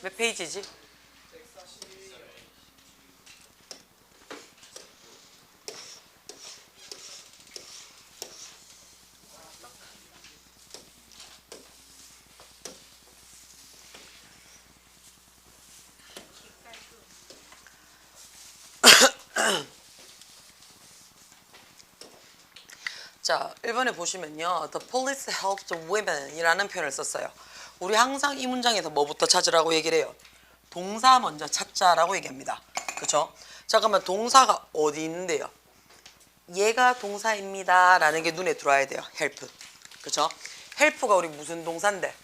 몇 페이지지? 자, 1번에 보시면요. The police helped women 이라는 표현을 썼어요. 우리 항상 이 문장에서 뭐부터 찾으라고 얘기를 해요? 동사 먼저 찾자라고 얘기합니다. 그쵸? 자, 그러면 동사가 어디 있는데요? 얘가 동사입니다 라는 게 눈에 들어와야 돼요. help. 그쵸? help가 우리 무슨 동사인데?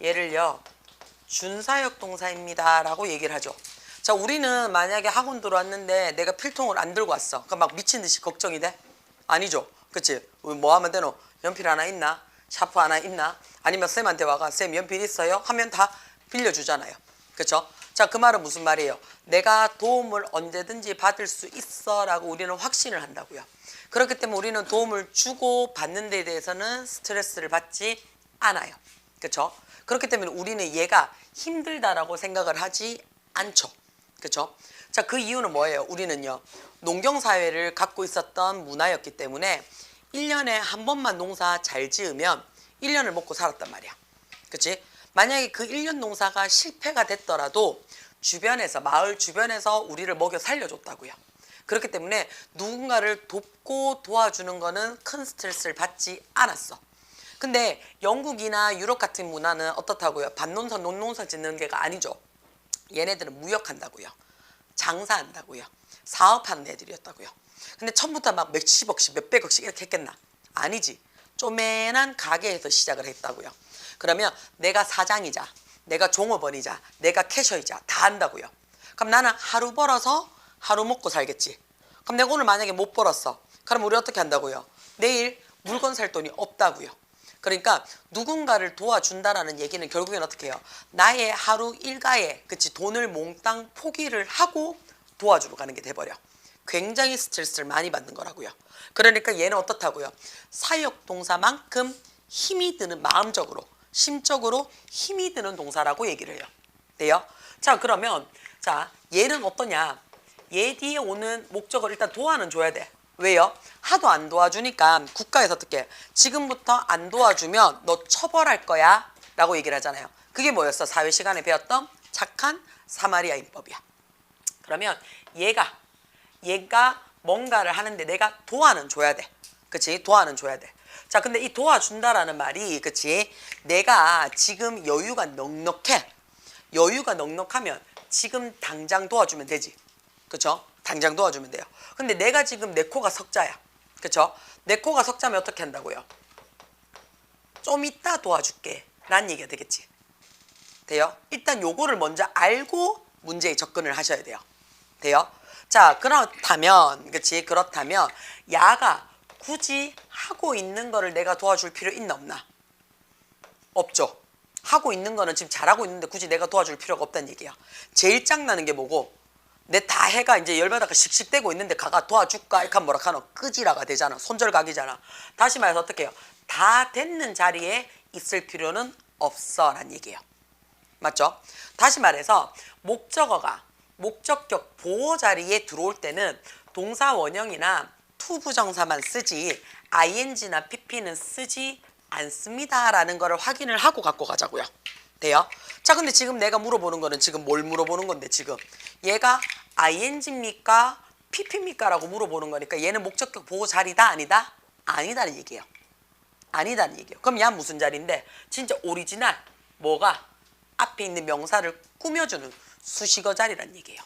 얘를요. 준사역 동사입니다 라고 얘기를 하죠. 자, 우리는 만약에 학원 들어왔는데 내가 필통을 안 들고 왔어. 그럼 막 미친 듯이 걱정이 돼? 아니죠. 그치? 뭐 하면 되노? 연필 하나 있나? 샤프 하나 있나? 아니면 쌤한테 와가 쌤 연필 있어요? 하면 다 빌려주잖아요. 그쵸? 자, 그 말은 무슨 말이에요? 내가 도움을 언제든지 받을 수 있어 라고 우리는 확신을 한다고요. 그렇기 때문에 우리는 도움을 주고 받는 데 대해서는 스트레스를 받지 않아요. 그쵸? 그렇기 때문에 우리는 얘가 힘들다라고 생각을 하지 않죠. 그쵸? 자, 그 이유는 뭐예요? 우리는요, 농경사회를 갖고 있었던 문화였기 때문에 1년에 한 번만 농사 잘 지으면 1년을 먹고 살았단 말이야. 그치? 만약에 그 1년 농사가 실패가 됐더라도 주변에서, 마을 주변에서 우리를 먹여 살려줬다고요. 그렇기 때문에 누군가를 돕고 도와주는 거는 큰 스트레스를 받지 않았어. 근데 영국이나 유럽 같은 문화는 어떻다고요? 밭농사, 논농사 짓는 게가 아니죠. 얘네들은 무역한다고요. 장사한다고요. 사업하는 애들이었다고요. 근데 처음부터 막 몇십억씩 몇백억씩 이렇게 했겠나? 아니지. 쪼맨한 가게에서 시작을 했다고요. 그러면 내가 사장이자, 내가 종업원이자, 내가 캐셔이자 다 한다고요. 그럼 나는 하루 벌어서 하루 먹고 살겠지. 그럼 내가 오늘 만약에 못 벌었어. 그럼 우리 어떻게 한다고요? 내일 물건 살 돈이 없다고요. 그러니까 누군가를 도와준다라는 얘기는 결국엔 어떻게 해요? 나의 하루 일과에 그치 돈을 몽땅 포기를 하고 도와주러 가는 게 돼버려. 굉장히 스트레스를 많이 받는 거라고요. 그러니까 얘는 어떻다고요? 사역동사만큼 힘이 드는, 마음적으로 심적으로 힘이 드는 동사라고 얘기를 해요. 돼요? 자, 그러면 자, 얘는 어떠냐? 얘 뒤에 오는 목적을 일단 도와는 줘야 돼. 왜요? 하도 안 도와주니까 국가에서 어떻게 지금부터 안 도와주면 너 처벌할 거야 라고 얘기를 하잖아요. 그게 뭐였어? 사회 시간에 배웠던 착한 사마리아 인법이야. 그러면 얘가 뭔가를 하는데 내가 도와는 줘야 돼. 그치? 도와는 줘야 돼. 자, 근데 이 도와준다라는 말이 그치? 내가 지금 여유가 넉넉해. 여유가 넉넉하면 지금 당장 도와주면 되지. 그쵸? 당장 도와주면 돼요. 근데 내가 지금 내 코가 석자야. 그쵸? 내 코가 석자면 어떻게 한다고요? 좀 이따 도와줄게 라는 얘기가 되겠지. 돼요? 일단 요거를 먼저 알고 문제에 접근을 하셔야 돼요. 돼요? 자, 그렇다면 그치? 그렇다면 야가 굳이 하고 있는 거를 내가 도와줄 필요 있나 없나? 없죠. 하고 있는 거는 지금 잘하고 있는데 굳이 내가 도와줄 필요가 없다는 얘기야. 제일 짱나는 게 뭐고? 내 다 해가 이제 열받아가 씩씩대고 있는데 가가 도와줄까? 이렇게 뭐라 하노? 끄지라가 되잖아. 손절각이잖아. 다시 말해서 어떻게 해요? 다 됐는 자리에 있을 필요는 없어 라는 얘기예요. 맞죠? 다시 말해서 목적어가 목적격 보호 자리에 들어올 때는 동사 원형이나 to 부정사만 쓰지 ing나 pp는 쓰지 않습니다 라는 거를 확인을 하고 갖고 가자고요. 돼요? 자, 근데 지금 내가 물어보는 거는 지금 뭘 물어보는 건데 지금 얘가 ing입니까? pp입니까? 라고 물어보는 거니까 얘는 목적격 보호 자리다 아니다? 아니다는 얘기예요. 아니다는 얘기예요. 그럼 얘는 무슨 자리인데? 진짜 오리지널 뭐가? 앞에 있는 명사를 꾸며주는 수식어 자리란 얘기예요.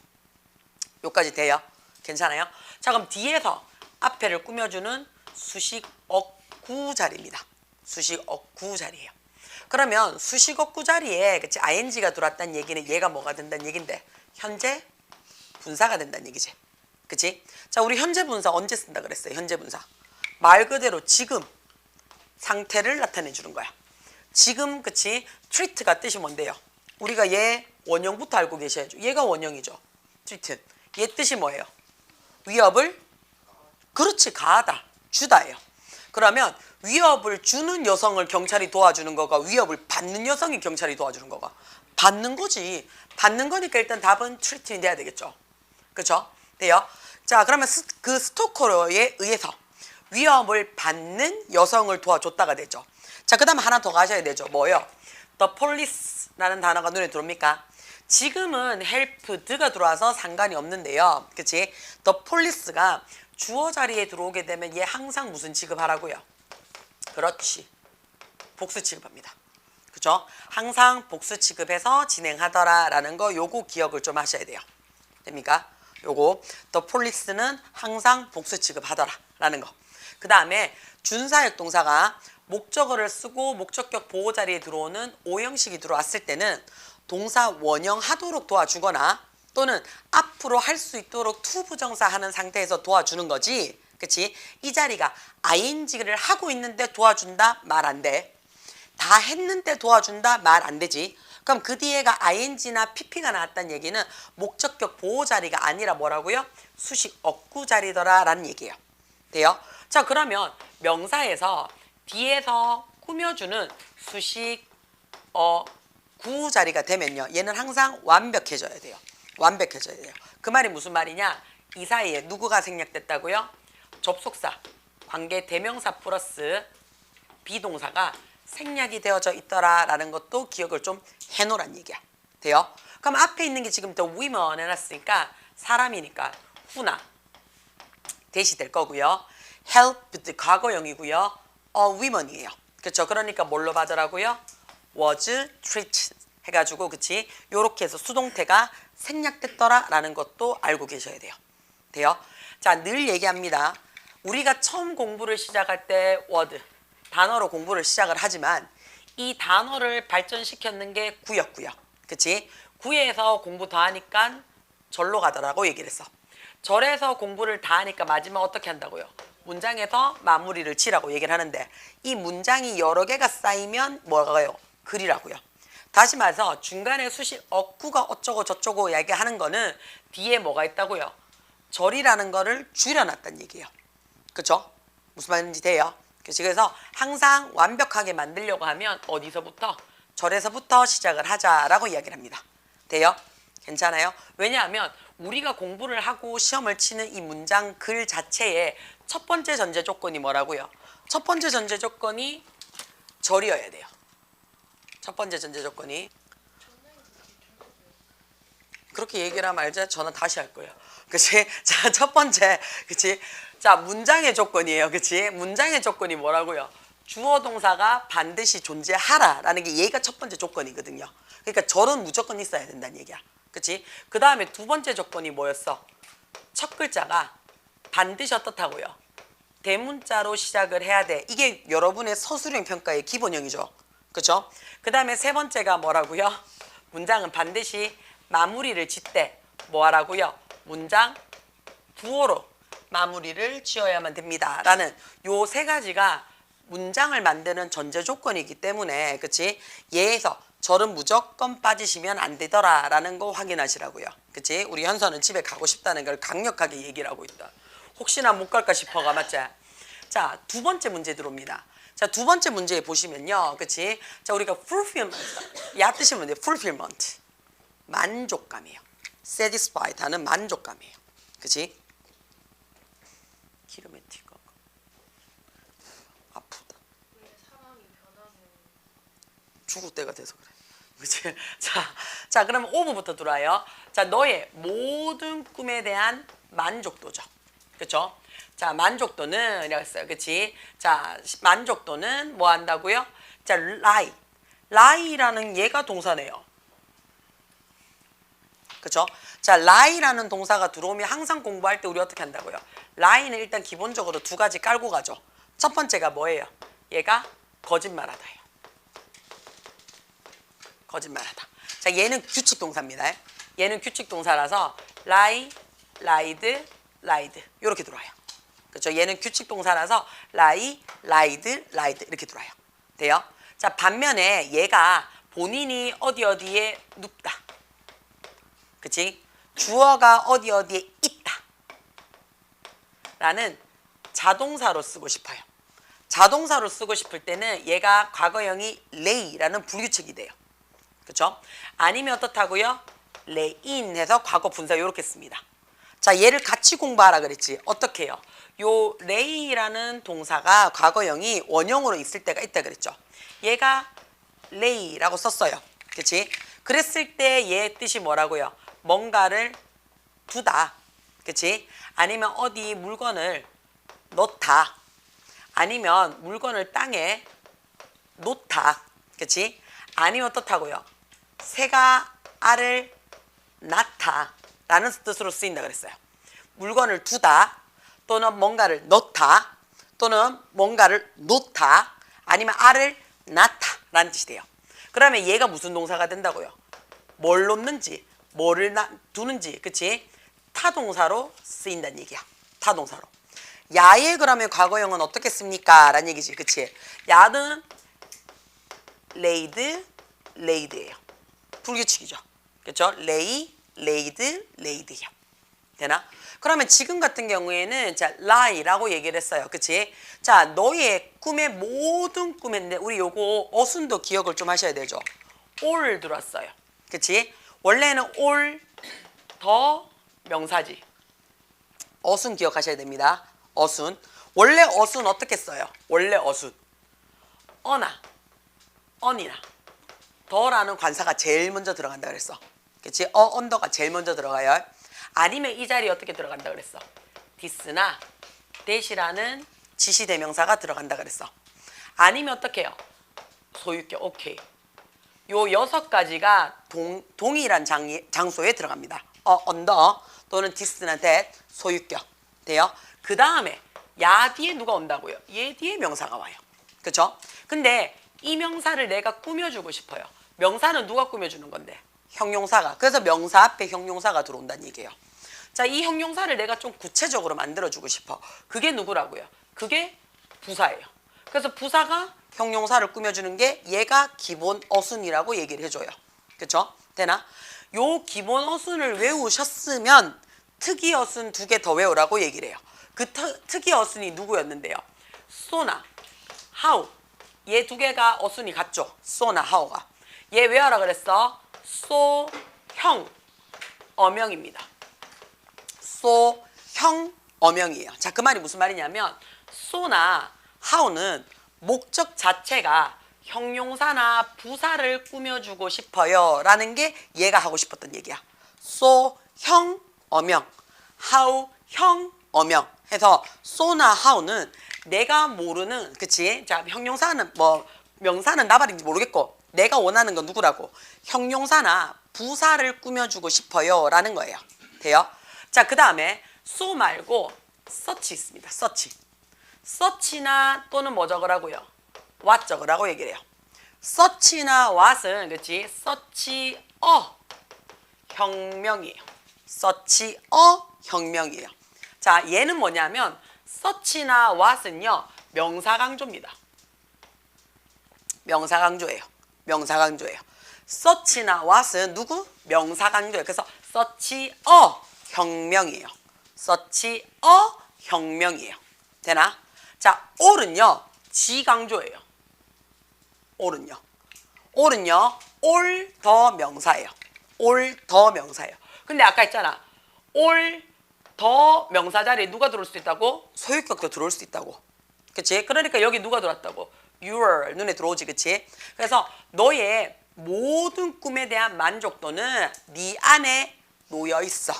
여기까지 돼요? 괜찮아요? 자, 그럼 뒤에서 앞에를 꾸며주는 수식어구 자리입니다. 수식어구 자리예요. 그러면 수식어구 자리에 그치 ing가 들어왔다는 얘기는 얘가 뭐가 된다는 얘긴데 현재 분사가 된다는 얘기지. 그치? 자, 우리 현재 분사 언제 쓴다 그랬어요? 현재 분사 말 그대로 지금 상태를 나타내 주는 거야. 지금 그치? treat가 뜻이 뭔데요? 우리가 얘 원형부터 알고 계셔야죠. 얘가 원형이죠. treat. 얘 뜻이 뭐예요? 위협을 그렇지 가하다 주다예요. 그러면 위협을 주는 여성을 경찰이 도와주는 거가 위협을 받는 여성이 경찰이 도와주는 거가 받는 거지. 받는 거니까 일단 답은 treat이 돼야 되겠죠. 그렇죠? 돼요? 자, 그러면 그 스토커에 의해서 위협을 받는 여성을 도와줬다가 되죠. 자, 그 다음에 하나 더 가셔야 되죠. 뭐요? The police라는 단어가 눈에 들어옵니까? 지금은 helped가 들어와서 상관이 없는데요. 그치? The police가 주어 자리에 들어오게 되면 얘 항상 무슨 취급하라고요? 그렇지. 복수 취급합니다. 그죠? 항상 복수 취급해서 진행하더라 라는 거 요거 기억을 좀 하셔야 돼요. 됩니까? 요거 The police는 항상 복수 취급하더라 라는 거. 그 다음에 준사역 동사가 목적어를 쓰고 목적격 보호 자리에 들어오는 오형식이 들어왔을 때는 동사 원형하도록 도와주거나 또는 앞으로 할 수 있도록 to 부정사 하는 상태에서 도와주는 거지. 그치? 이 자리가 ing를 하고 있는데 도와준다? 말 안 돼. 다 했는데 도와준다? 말 안 되지. 그럼 그 뒤에가 ing나 pp가 나왔다는 얘기는 목적격 보호 자리가 아니라 뭐라고요? 수식 억구 자리더라 라는 얘기예요. 돼요? 자, 그러면 명사에서 뒤에서 꾸며주는 수식 구 자리가 되면요. 얘는 항상 완벽해져야 돼요. 완벽해져야 돼요. 그 말이 무슨 말이냐? 이 사이에 누구가 생략됐다고요? 접속사, 관계 대명사 플러스 비동사가 생략이 되어져 있더라 라는 것도 기억을 좀 해놓으란 얘기야. 돼요? 그럼 앞에 있는 게 지금 또 women 해놨으니까 사람이니까 who나 대시 될 거고요. helped 과거형이고요. women이에요. 그렇죠? 그러니까 뭘로 받으라고요? was treated 해가지고 그치? 요렇게 해서 수동태가 생략됐더라 라는 것도 알고 계셔야 돼요. 돼요? 자, 늘 얘기합니다. 우리가 처음 공부를 시작할 때 word 단어로 공부를 시작을 하지만 이 단어를 발전시켰는 게 구였고요. 그치? 구에서 공부 더 하니까 절로 가더라고 얘기를 했어. 절에서 공부를 다 하니까 마지막 어떻게 한다고요? 문장에서 마무리를 치라고 얘기를 하는데 이 문장이 여러 개가 쌓이면 뭐가요? 글이라고요. 다시 말해서 중간에 수식 억구가 어쩌고 저쩌고 이야기하는 거는 뒤에 뭐가 있다고요? 절이라는 거를 줄여놨다는 얘기예요. 그쵸? 무슨 말인지 돼요? 그래서 항상 완벽하게 만들려고 하면 어디서부터? 절에서부터 시작을 하자라고 이야기를 합니다. 돼요? 괜찮아요? 왜냐하면 우리가 공부를 하고 시험을 치는 이 문장 글 자체의 첫 번째 전제 조건이 뭐라고요? 첫 번째 전제 조건이 절이어야 돼요. 첫 번째 전제 조건이 그렇게 얘기를 하면 알죠? 저는 다시 할 거예요. 그치? 자, 첫 번째, 그치? 자, 문장의 조건이에요. 그치? 문장의 조건이 뭐라고요? 주어 동사가 반드시 존재하라라는 게 얘가 첫 번째 조건이거든요. 그러니까 절은 무조건 있어야 된다는 얘기야. 그치? 그 다음에 두 번째 조건이 뭐였어? 첫 글자가 반드시 어떻다고요? 대문자로 시작을 해야 돼. 이게 여러분의 서술형 평가의 기본형이죠. 그쵸? 그 다음에 세 번째가 뭐라고요? 문장은 반드시 마무리를 짓되 뭐 하라고요? 문장 부호로 마무리를 지어야만 됩니다. 라는 요 세 가지가 문장을 만드는 전제 조건이기 때문에 그치? 얘에서 절은 무조건 빠지시면 안 되더라 라는 거 확인하시라고요. 그치? 우리 현서는 집에 가고 싶다는 걸 강력하게 얘기를 하고 있다. 혹시나 못 갈까 싶어가 맞지? 자, 두 번째 문제 들어옵니다. 자, 두 번째 문제에 보시면요. 그치? 자, 우리가 fulfillment 얕으시면 돼요. fulfillment 만족감이에요. satisfied 하는 만족감이에요. 그치? 기름에 튀고 아프다. 죽을 때가 돼서 그래. 그치? 자, 그러면 5부부터 들어와요. 자, 너의 모든 꿈에 대한 만족도죠. 그쵸? 자, 만족도는 이라고 했어요. 그치? 자, 만족도는 뭐 한다고요? 자, lie라는 얘가 동사네요. 그쵸? 자, lie라는 동사가 들어오면 항상 공부할 때 우리 어떻게 한다고요? lie는 일단 기본적으로 두 가지 깔고 가죠. 첫 번째가 뭐예요? 얘가 거짓말하다예요. 거짓말하다. 자, 얘는 규칙 동사입니다. 얘는 규칙 동사라서 lie, lied, lied 이렇게 들어와요. 그렇죠? 얘는 규칙 동사라서 lie, lied, lied 이렇게 들어와요. 돼요? 자, 반면에 얘가 본인이 어디에 눕다. 그치? 주어가 어디에 있다. 라는 자동사로 쓰고 싶어요. 자동사로 쓰고 싶을 때는 얘가 과거형이 lay라는 불규칙이 돼요. 그렇죠? 아니면 어떻다고요? lay 해서 과거 분사 이렇게 씁니다. 자, 얘를 같이 공부하라 그랬지. 어떻게 해요? 요 lay라는 동사가 과거형이 원형으로 있을 때가 있다 그랬죠. 얘가 lay라고 썼어요. 그렇지? 그랬을 때 얘 뜻이 뭐라고요? 뭔가를 두다. 그렇지? 아니면 어디 물건을 넣다. 아니면 물건을 땅에 놓다. 그렇지? 아니면 어떻다고요? 새가 알을 낳다 라는 뜻으로 쓰인다 그랬어요. 물건을 두다 또는 뭔가를 넣다 또는 뭔가를 놓다 아니면 알을 낳다 라는 뜻이 돼요. 그러면 얘가 무슨 동사가 된다고요? 뭘 놓는지 뭐를 두는지 그치? 타동사로 쓰인다는 얘기야. 타동사로. 야의 그러면 과거형은 어떻게 씁니까? 라는 얘기지. 그치? 야는 laid, laid예요. 불규칙이죠. 그렇죠? lay, laid, laid예요. 되나? 그러면 지금 같은 경우에는 자, lie라고 얘기를 했어요. 그치? 자, 너의 꿈의 모든 꿈인데 우리 요거 어순도 기억을 좀 하셔야 되죠. all 들었어요. 그치? 원래는 all 더 명사지. 어순 기억하셔야 됩니다. 어순. 원래 어순 어떻게 써요? 원래 어순. 어나, 언이나, 더라는 관사가 제일 먼저 들어간다 그랬어. 그치? 언더가 제일 먼저 들어가요. 아니면 이 자리에 어떻게 들어간다 그랬어? this나 that이라는 지시대명사가 들어간다 그랬어. 아니면 어떻게 해요? 소유격, 오케이. 요 6가지가 동일한 장소에 들어갑니다. 언더 또는 this나 that, 소유격. 돼요? 그 다음에 야 뒤에 누가 온다고요? 얘 뒤에 명사가 와요. 그쵸? 근데 이 명사를 내가 꾸며주고 싶어요. 명사는 누가 꾸며주는 건데? 형용사가. 그래서 명사 앞에 형용사가 들어온다는 얘기예요. 자, 이 형용사를 내가 좀 구체적으로 만들어주고 싶어. 그게 누구라고요? 그게 부사예요. 그래서 부사가 형용사를 꾸며주는 게 얘가 기본 어순이라고 얘기를 해줘요. 그쵸? 되나? 요 기본 어순을 외우셨으면 특이 어순 2개 더 외우라고 얘기를 해요. 그 특이 어순이 누구였는데요? so나 how. 얘 2개가 어순이 같죠? so나 how가. 얘 외워라 그랬어? so, 형, 어명입니다. so, 형, 어명이에요. 자, 그 말이 무슨 말이냐면 so나 how는 목적 자체가 형용사나 부사를 꾸며주고 싶어요 라는 게 얘가 하고 싶었던 얘기야. so, 형, 어명, how, 형, 어명 해서 so나 how는 내가 모르는, 그치? 자, 형용사는 뭐 명사는 나발인지 모르겠고 내가 원하는 건 누구라고? 형용사나 부사를 꾸며주고 싶어요 라는 거예요. 돼요? 자, 그 다음에 so 말고 such 있습니다. such나 또는 뭐 적으라고요? what 적으라고 얘기를 해요. such나 what은 그치? such a 혁명이에요. such a 혁명이에요. 자, 얘는 뭐냐면 such나 what은요 명사 강조입니다. 명사 강조예요. 명사 강조예요. such나 what은 누구? 명사 강조예요. 그래서 such a 혁명이에요. such a 혁명이에요. 되나? 자, all은요 지 강조예요. all은요 all 더 명사예요. all 더 명사예요. 근데 아까 했잖아. all 더 명사 자리에 누가 들어올 수 있다고? 소유격도 들어올 수 있다고. 그치? 그러니까 여기 누가 들어왔다고? your 눈에 들어오지. 그치? 그래서 너의 모든 꿈에 대한 만족도는 네 안에 놓여 있어.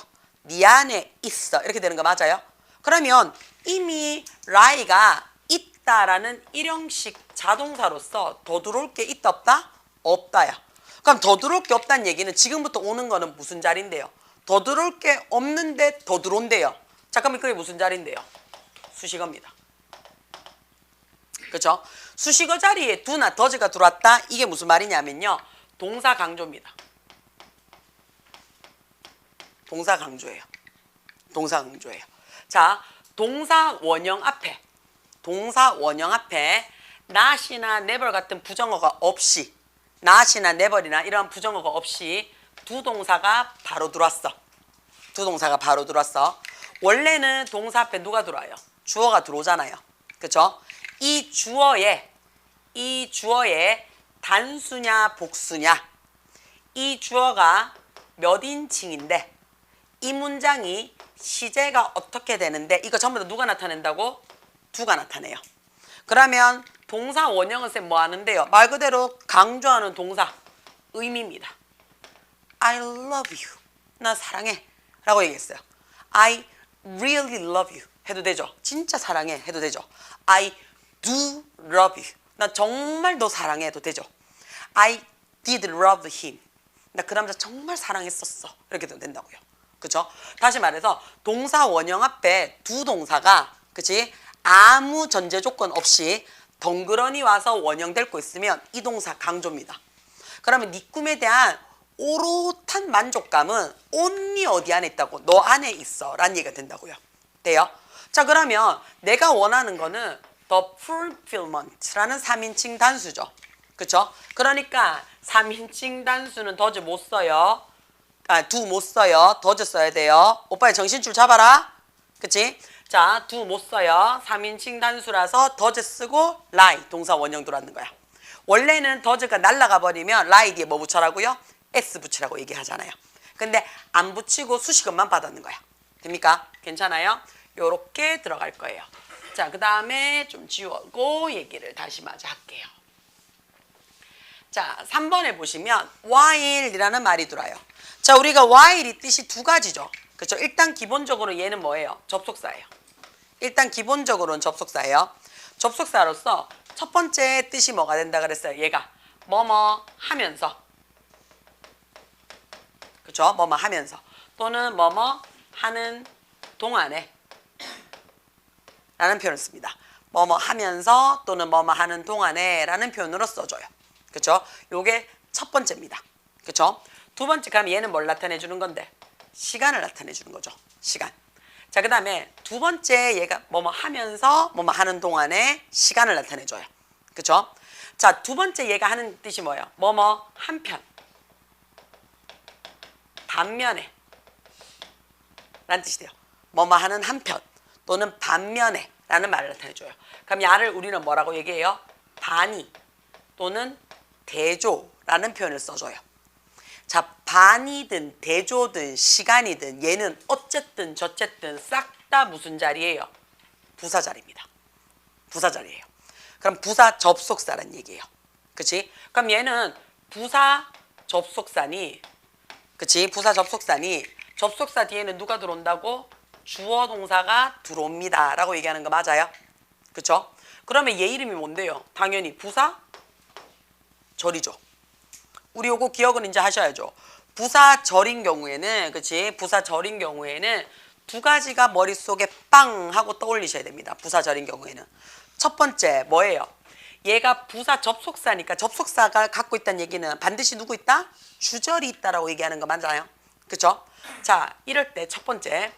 네 안에 있어. 이렇게 되는 거 맞아요? 그러면 이미 lie가 있다라는 일형식 자동사로서 더 들어올 게 있다 없다? 없다야. 그럼 더 들어올 게 없다는 얘기는 지금부터 오는 거는 무슨 자리인데요? 더 들어올 게 없는데 더 들어온대요. 잠깐만, 그게 무슨 자리인데요? 수식어입니다. 그렇죠? 수식어 자리에 do나 does가 들어왔다. 이게 무슨 말이냐면요. 동사 강조입니다. 동사 강조예요. 동사 강조예요. 자, 동사 원형 앞에 not이나 never 같은 부정어가 없이, not이나 never이나 이런 부정어가 없이 두 동사가 바로 들어왔어. 두 동사가 바로 들어왔어. 원래는 동사 앞에 누가 들어와요? 주어가 들어오잖아요. 그렇죠? 이 주어의 단수냐 복수냐, 이 주어가 몇 인칭인데 이 문장이 시제가 어떻게 되는데, 이거 전부 다 누가 나타낸다고? 두가 나타내요. 그러면 동사 원형은 쌤 뭐 하는데요? 말 그대로 강조하는 동사 의미입니다. I love you. 나 사랑해 라고 얘기했어요. I really love you 해도 되죠. 진짜 사랑해 해도 되죠. I do love you. 나 정말 너 사랑해 해도 되죠. I did love him. 나 그 남자 정말 사랑했었어. 이렇게 도 된다고요. 그죠? 다시 말해서 동사 원형 앞에 두 동사가, 그치? 아무 전제 조건 없이 덩그러니 와서 원형 될 거 있으면 이 동사 강조입니다. 그러면 네 꿈에 대한 오롯한 만족감은 only 어디 안에 있다고? 너 안에 있어 라는 얘기가 된다고요. 돼요? 자, 그러면 내가 원하는 거는 the fulfillment라는 3인칭 단수죠. 그쵸? 그러니까 3인칭 단수는 does 못 써요. do 못 써요. does 써야 돼요. 오빠의 정신줄 잡아라. 그치? 자, do 못 써요. 3인칭 단수라서 does 쓰고 lie 동사 원형 들어왔는 거야. 원래는 does가 날라가 버리면 lie 뒤에 뭐 붙여라고요? s 붙이라고 얘기하잖아요. 근데 안 붙이고 수식어만 받았는 거야. 됩니까? 괜찮아요? 요렇게 들어갈 거예요. 자, 그 다음에 좀 지우고 얘기를 다시 마저 할게요. 자, 3번에 보시면 while이라는 말이 들어요. 자, 우리가 while이 뜻이 두 가지죠. 그렇죠? 일단 기본적으로 얘는 뭐예요? 접속사예요. 일단 기본적으로는 접속사예요. 접속사로서 첫 번째 뜻이 뭐가 된다 그랬어요? 얘가 뭐뭐 하면서, 그렇죠? 뭐뭐 하면서 또는 뭐뭐 하는 동안에 라는 표현을 씁니다. 뭐뭐 하면서 또는 뭐뭐 하는 동안에 라는 표현으로 써줘요. 그렇죠? 요게 첫 번째입니다. 그렇죠? 두 번째 가면 얘는 뭘 나타내 주는 건데? 시간을 나타내 주는 거죠. 시간. 자, 그 다음에 두 번째 얘가 뭐뭐 하면서 뭐뭐 하는 동안에 시간을 나타내 줘요. 그렇죠? 자, 두 번째 얘가 하는 뜻이 뭐예요? 뭐뭐 한편, 반면에 라는 뜻이 돼요. 뭐뭐 하는 한편 또는 반면에 라는 말을 나타내 줘요. 그럼 야를 우리는 뭐라고 얘기해요? 반의 또는 대조라는 표현을 써줘요. 자, 반이든 대조든 시간이든 얘는 어쨌든 저쨌든 싹 다 무슨 자리예요? 부사 자리입니다. 부사 자리예요. 그럼 부사 접속사란 얘기예요. 그치? 그럼 얘는 부사 접속사니, 그치? 부사 접속사니 접속사 뒤에는 누가 들어온다고? 주어 동사가 들어옵니다 라고 얘기하는 거 맞아요? 그쵸? 그러면 얘 이름이 뭔데요? 당연히 부사 절이죠. 우리 요거 기억은 이제 하셔야죠. 부사절인 경우에는, 그치? 부사절인 경우에는 두 가지가 머릿속에 빵 하고 떠올리셔야 됩니다. 부사절인 경우에는. 첫 번째 뭐예요? 얘가 부사 접속사니까 접속사가 갖고 있다는 얘기는 반드시 누구 있다? 주절이 있다라고 얘기하는 거 맞아요? 그쵸? 자, 이럴 때 첫 번째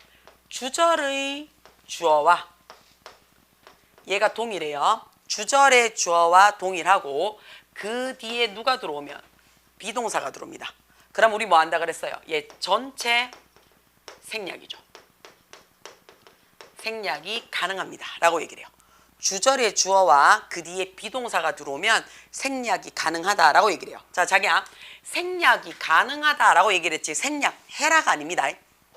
주절의 주어와 얘가 동일해요. 주절의 주어와 동일하고 그 뒤에 누가 들어오면 비동사가 들어옵니다. 그럼 우리 뭐 한다 그랬어요? 얘 전체 생략이죠. 생략이 가능합니다 라고 얘기를 해요. 주절의 주어와 그 뒤에 비동사가 들어오면 생략이 가능하다라고 얘기를 해요. 자, 자기야, 생략이 가능하다라고 얘기를 했지 생략해라가 아닙니다.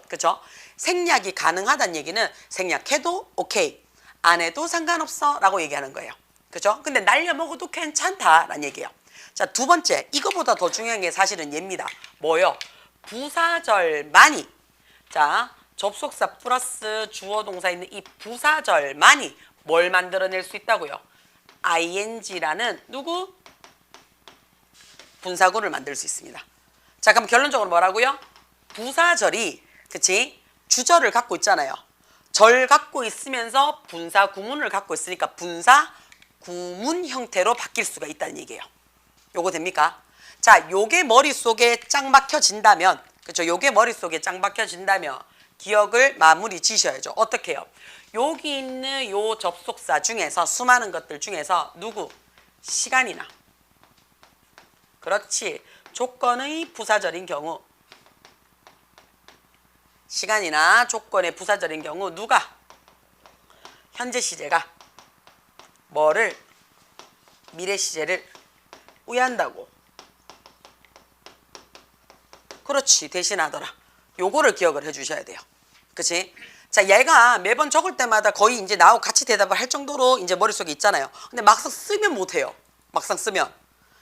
그렇죠? 생략이 가능하다는 얘기는 생략해도 오케이, 안 해도 상관없어 라고 얘기하는 거예요. 그죠? 근데 날려 먹어도 괜찮다라는 얘기예요. 자, 두 번째, 이거보다 더 중요한 게 사실은 얘입니다. 뭐요? 부사절만이, 자, 접속사 플러스 주어 동사 있는 이 부사절만이 뭘 만들어낼 수 있다고요? ing라는 누구? 분사구를 만들 수 있습니다. 자, 그럼 결론적으로 뭐라고요? 부사절이, 그치? 주절을 갖고 있잖아요. 절 갖고 있으면서 분사 구문을 갖고 있으니까 분사 구문 형태로 바뀔 수가 있다는 얘기예요. 요거 됩니까? 자, 요게 머릿속에 짱 박혀진다면, 그렇죠? 요게 머릿속에 짱 박혀진다면 기억을 마무리 지셔야죠. 어떻게 해요? 여기 있는 요 접속사 중에서 수많은 것들 중에서 누구? 시간이나, 그렇지, 조건의 부사절인 경우, 시간이나 조건의 부사절인 경우 누가? 현재 시제가 뭐를? 미래 시제를 우회한다고. 그렇지. 대신하더라. 요거를 기억을 해주셔야 돼요. 그치? 자, 얘가 매번 적을 때마다 거의 이제 나하고 같이 대답을 할 정도로 이제 머릿속에 있잖아요. 근데 막상 쓰면 못해요. 막상 쓰면.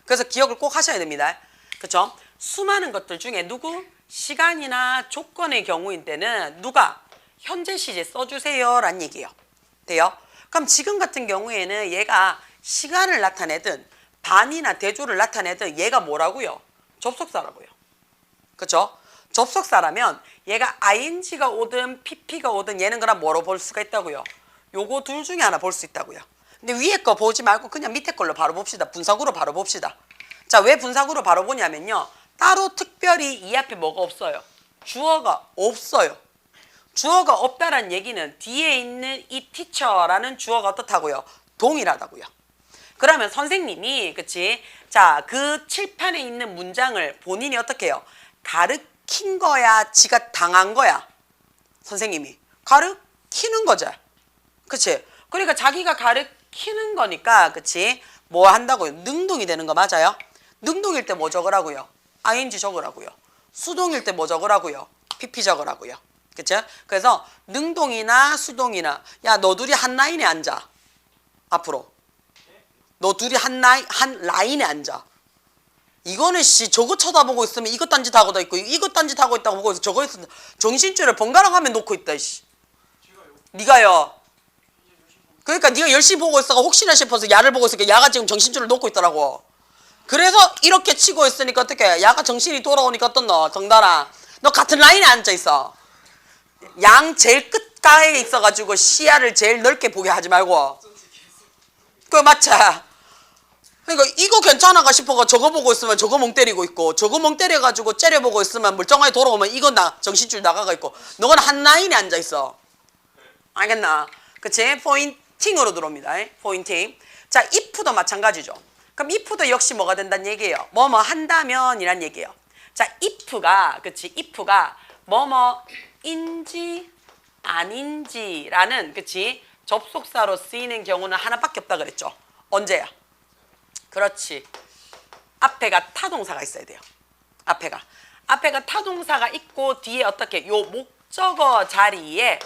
그래서 기억을 꼭 하셔야 됩니다. 그쵸? 수많은 것들 중에 누구? 시간이나 조건의 경우인 때는 누가? 현재 시제 써주세요 라는 얘기예요. 돼요? 그럼 지금 같은 경우에는 얘가 시간을 나타내든 반이나 대조를 나타내든 얘가 뭐라고요? 접속사라고요. 그쵸? 접속사라면 얘가 ing가 오든 pp가 오든 얘는 그럼 뭐로 볼 수가 있다고요? 요거 둘 중에 하나 볼 수 있다고요. 근데 위에 거 보지 말고 그냥 밑에 걸로 바로 봅시다. 분사구로 바로 봅시다. 자, 왜 분사구로 바로 보냐면요. 따로 특별히 이 앞에 뭐가 없어요? 주어가 없어요. 주어가 없다란 얘기는 뒤에 있는 이 teacher라는 주어가 어떻다고요? 동일하다고요. 그러면 선생님이 그치? 자, 그 칠판에 있는 문장을 본인이 어떻게 해요? 가르친 거야? 지가 당한 거야? 선생님이 가르치는 거죠. 그치? 그러니까 자기가 가르치는 거니까 그치? 뭐 한다고요? 능동이 되는 거 맞아요? 능동일 때 뭐 적으라고요? ing 적으라고요. 수동일 때 뭐 적으라고요? pp 적으라고요. 그쵸? 그래서 능동이나 수동이나 야, 너 둘이 한 라인에 앉아. 앞으로. 너 둘이 한 라인에 앉아. 이거는 씨 저거 쳐다보고 있으면 이것 딴짓 하고도 있고 이것 딴짓 하고 있다고 보고 있어. 저거 있으면 정신줄을 번갈아 가면 놓고 있다. 씨. 니가요. 그러니까 네가 열심히 보고 있어가 혹시나 싶어서 야를 보고 있으니까 야가 지금 정신줄을 놓고 있더라고. 그래서 이렇게 치고 있으니까 어떻게 야가 정신이 돌아오니까 어떻노? 정달아. 너 같은 라인에 앉아 있어. 양 제일 끝가에 있어가지고 시야를 제일 넓게 보게 하지 말고. 그거 맞지? 그러니까 이거 괜찮아가 싶어가 저거 보고 있으면 저거 멍 때리고 있고 저거 멍 때려가지고 째려보고 있으면 멀쩡하게 돌아오면 이거 정신줄 나가가 있고 너는 한 라인에 앉아 있어. 알겠나? 그치? 포인팅으로 들어옵니다. 포인팅. 자, if도 마찬가지죠. 그럼 if도 역시 뭐가 된다는 얘기예요? 뭐뭐 한다면 이란 얘기예요. 자, if가 그치? if가 뭐뭐인지 아닌지라는 그치? 접속사로 쓰이는 경우는 하나밖에 없다 그랬죠. 언제야? 그렇지. 앞에가 타동사가 있어야 돼요. 앞에가 타동사가 있고 뒤에 어떻게 요 목적어 자리에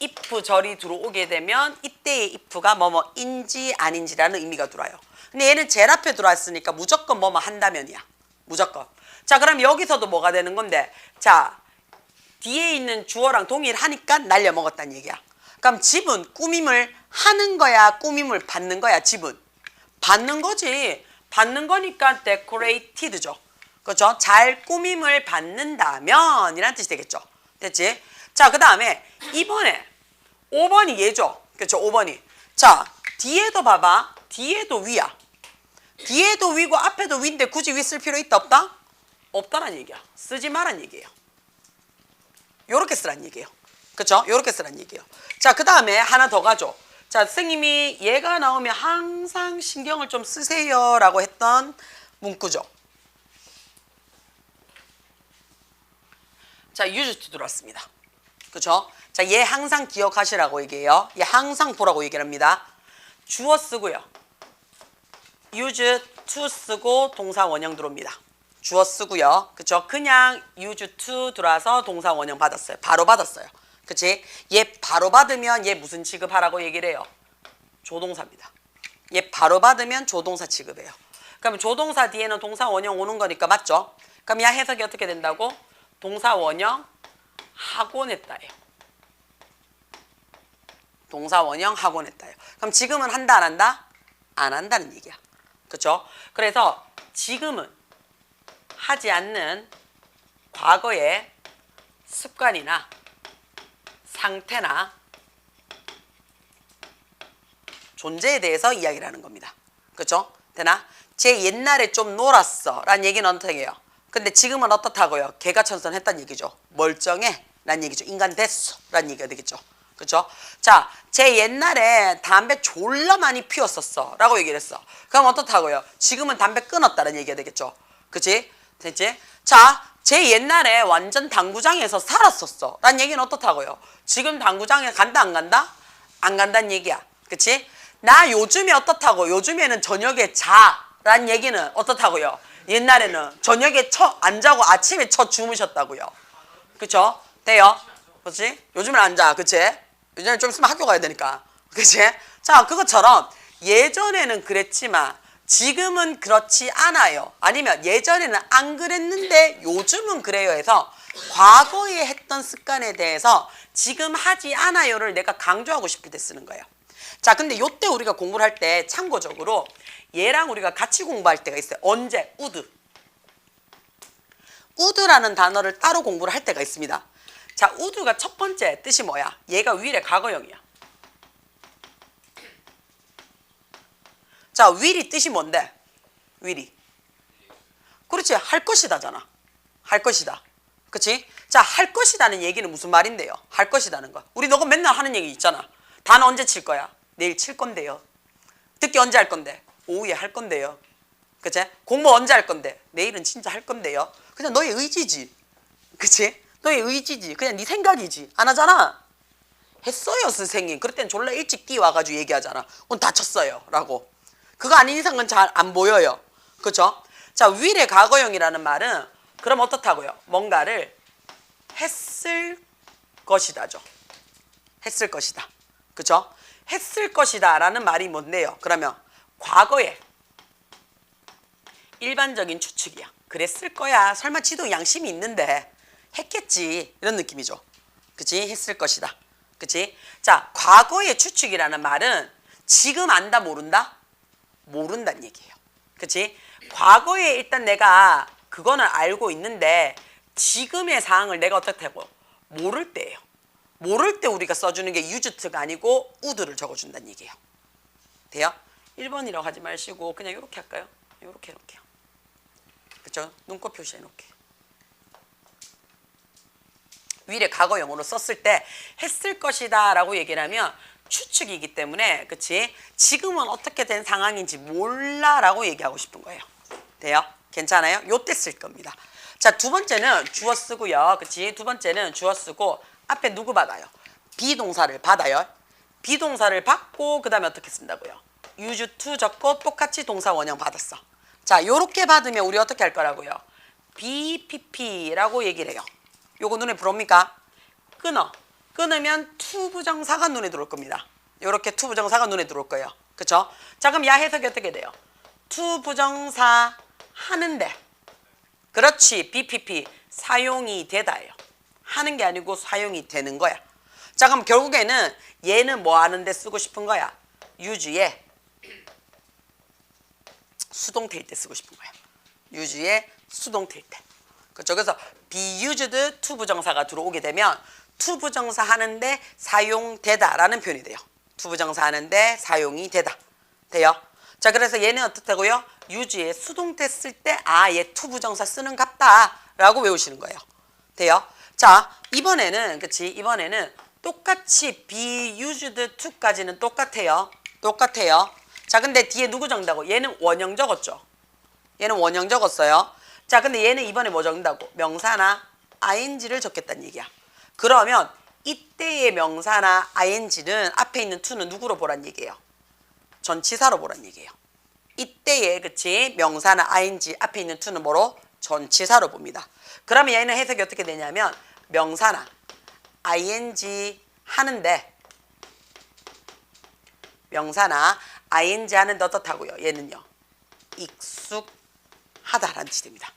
if 절이 들어오게 되면 이때의 if가 뭐뭐인지 아닌지라는 의미가 들어와요. 근데 얘는 제일 앞에 들어왔으니까 무조건 뭐뭐 한다면이야. 무조건. 자, 그럼 여기서도 뭐가 되는 건데? 자, 뒤에 있는 주어랑 동일하니까 날려먹었다는 얘기야. 그럼 집은 꾸밈을 하는 거야? 꾸밈을 받는 거야? 집은? 받는 거지. 받는 거니까 decorated죠. 그렇죠? 잘 꾸밈을 받는다면 이란 뜻이 되겠죠. 됐지? 자, 그 다음에 이번에 5번이 얘죠. 그렇죠? 5번이. 자, 뒤에도 봐봐. 뒤에도 위야. 뒤에도 위고 앞에도 위인데 굳이 위 쓸 필요 있다 없다? 없다란 얘기야. 쓰지 마란 얘기예요. 요렇게 쓰란 얘기예요. 그렇죠? 요렇게 쓰란 얘기예요. 자, 그 다음에 하나 더 가죠. 자, 선생님이 얘가 나오면 항상 신경을 좀 쓰세요 라고 했던 문구죠. 자, use to 들어왔습니다. 그렇죠? 자, 얘 항상 기억하시라고 얘기해요. 얘 항상 보라고 얘기를 합니다. 주어 쓰고요. use to 쓰고 동사 원형 들어옵니다. 주어 쓰고요. 그렇죠? 그냥 use to 들어와서 동사 원형 받았어요. 바로 받았어요. 그치? 얘 바로 받으면 얘 무슨 취급하라고 얘기를 해요? 조동사입니다. 얘 바로 받으면 조동사 취급해요. 그럼 조동사 뒤에는 동사 원형 오는 거니까 맞죠? 그럼 야 해석이 어떻게 된다고? 동사 원형 하고 냈다예요. 동사 원형 하고 냈다예요. 그럼 지금은 한다 안 한다? 안 한다는 얘기야. 그렇죠? 그래서 지금은 하지 않는 과거의 습관이나 상태나 존재에 대해서 이야기를 하는 겁니다. 그렇죠? 되나? 제 옛날에 좀 놀았어 라는 얘기는 어떻게 해요? 근데 지금은 어떻다고요? 개가천선했다는 얘기죠. 멀쩡해 라는 얘기죠. 인간 됐어 라는 얘기가 되겠죠. 그렇죠? 자, 제 옛날에 담배 졸라 많이 피웠었어 라고 얘기를 했어. 그럼 어떻다고요? 지금은 담배 끊었다는 얘기가 되겠죠. 그치? 됐지? 자, 제 옛날에 완전 당구장에서 살았었어 라는 얘기는 어떻다고요? 지금 당구장에 간다 안 간다? 안 간다는 얘기야. 그치? 나 요즘에 어떻다고? 요즘에는 저녁에 자란 얘기는 어떻다고요? 옛날에는 저녁에 안 자고 아침에 주무셨다고요. 그쵸? 돼요? 그치? 요즘은 안 자. 그치? 요즘에 좀 있으면 학교 가야 되니까. 그치? 자, 그것처럼 예전에는 그랬지만 지금은 그렇지 않아요. 아니면 예전에는 안 그랬는데 요즘은 그래요 해서 과거에 했던 습관에 대해서 지금 하지 않아요를 내가 강조하고 싶을 때 쓰는 거예요. 자, 근데 요때 우리가 공부를 할 때 참고적으로 얘랑 우리가 같이 공부할 때가 있어요. 언제? 우드. 우드라는 단어를 따로 공부를 할 때가 있습니다. 자, 우드가 첫 번째 뜻이 뭐야? 얘가 위례 과거형이야. 자, will이 뜻이 뭔데? will이. 그렇지. 할 것이다잖아. 할 것이다. 그치? 자, 할 것이다는 얘기는 무슨 말인데요? 할 것이다는 거. 우리 너가 맨날 하는 얘기 있잖아. 단 언제 칠 거야? 내일 칠 건데요. 듣기 언제 할 건데? 오후에 할 건데요. 그치? 공부 언제 할 건데? 내일은 진짜 할 건데요. 그냥 너의 의지지. 그치? 너의 의지지. 그냥 네 생각이지. 안 하잖아. 했어요, 선생님. 그럴 땐 졸라 일찍 뛰어와가지고 얘기하잖아. 오늘 다쳤어요. 라고. 그거 아닌 이상은 잘 안 보여요. 그쵸? 자, will의 과거형이라는 말은 그럼 어떻다고요? 뭔가를 했을 것이다죠. 했을 것이다. 그쵸? 했을 것이다 라는 말이 뭔데요? 그러면 과거에 일반적인 추측이야. 그랬을 거야. 설마 지도 양심이 있는데 했겠지. 이런 느낌이죠. 그치? 했을 것이다. 그치? 자, 과거의 추측이라는 말은 지금 안다 모른다? 모른다는 얘기예요. 그치? 과거에 일단 내가 그거는 알고 있는데 지금의 상황을 내가 어떻게 하고 모를 때예요. 모를 때 우리가 써주는 게 used가 아니고 would를 적어준다는 얘기예요. 돼요? 1번이라고 하지 마시고 그냥 이렇게 할까요? 이렇게 해놓을게요. 그쵸? 눈곱 표시해놓게. will의 과거형으로 썼을 때 했을 것이다 라고 얘기를 하면 추측이기 때문에 그치? 지금은 어떻게 된 상황인지 몰라 라고 얘기하고 싶은 거예요. 돼요? 괜찮아요? 요때 쓸 겁니다. 자, 두 번째는 주어 쓰고요. 그치? 두 번째는 주어 쓰고 앞에 누구 받아요? 비동사를 받아요. 비동사를 받고 그 다음에 어떻게 쓴다고요? use to 적고 똑같이 동사 원형 받았어. 자, 요렇게 받으면 우리 어떻게 할 거라고요? BPP라고 얘기를 해요. 요거 눈에 들어옵니까? 끊어. 끊으면 to 부정사가 눈에 들어올 겁니다. 요렇게 to 부정사가 눈에 들어올 거예요. 그쵸? 자, 그럼 야 해석이 어떻게 돼요? to 부정사 하는데. 그렇지. BPP 사용이 되다예요. 하는 게 아니고 사용이 되는 거야. 자, 그럼 결국에는 얘는 뭐 하는데 쓰고 싶은 거야? use에 수동태일 때 쓰고 싶은 거야. use에 수동태일 때. 그렇죠? 그래서 be used to 부정사가 들어오게 되면 to 부정사 하는데 사용되다라는 표현이 돼요. to 부정사 하는데 사용이 되다. 돼요? 자, 그래서 얘는 어떻다고요? use에 수동태 쓸 때 얘 to 부정사 쓰는 갑다라고 외우시는 거예요. 돼요? 자, 이번에는 그치? 이번에는 똑같이 be used to까지는 똑같아요. 똑같아요. 자, 근데 뒤에 누구 적는다고? 얘는 원형 적었죠. 얘는 원형 적었어요. 자, 근데 얘는 이번에 뭐 적는다고? 명사나 ing를 적겠다는 얘기야. 그러면 이때의 명사나 ing는 앞에 있는 to는 누구로 보란 얘기예요? 전치사로 보란 얘기예요. 이때의 그치? 명사나 ing 앞에 있는 to는 뭐로? 전치사로 봅니다. 그러면 얘는 해석이 어떻게 되냐면 명사나 ing 하는데 명사나 ing 하는데 어떻다고요? 얘는요. 익숙하다라는 뜻이 됩니다.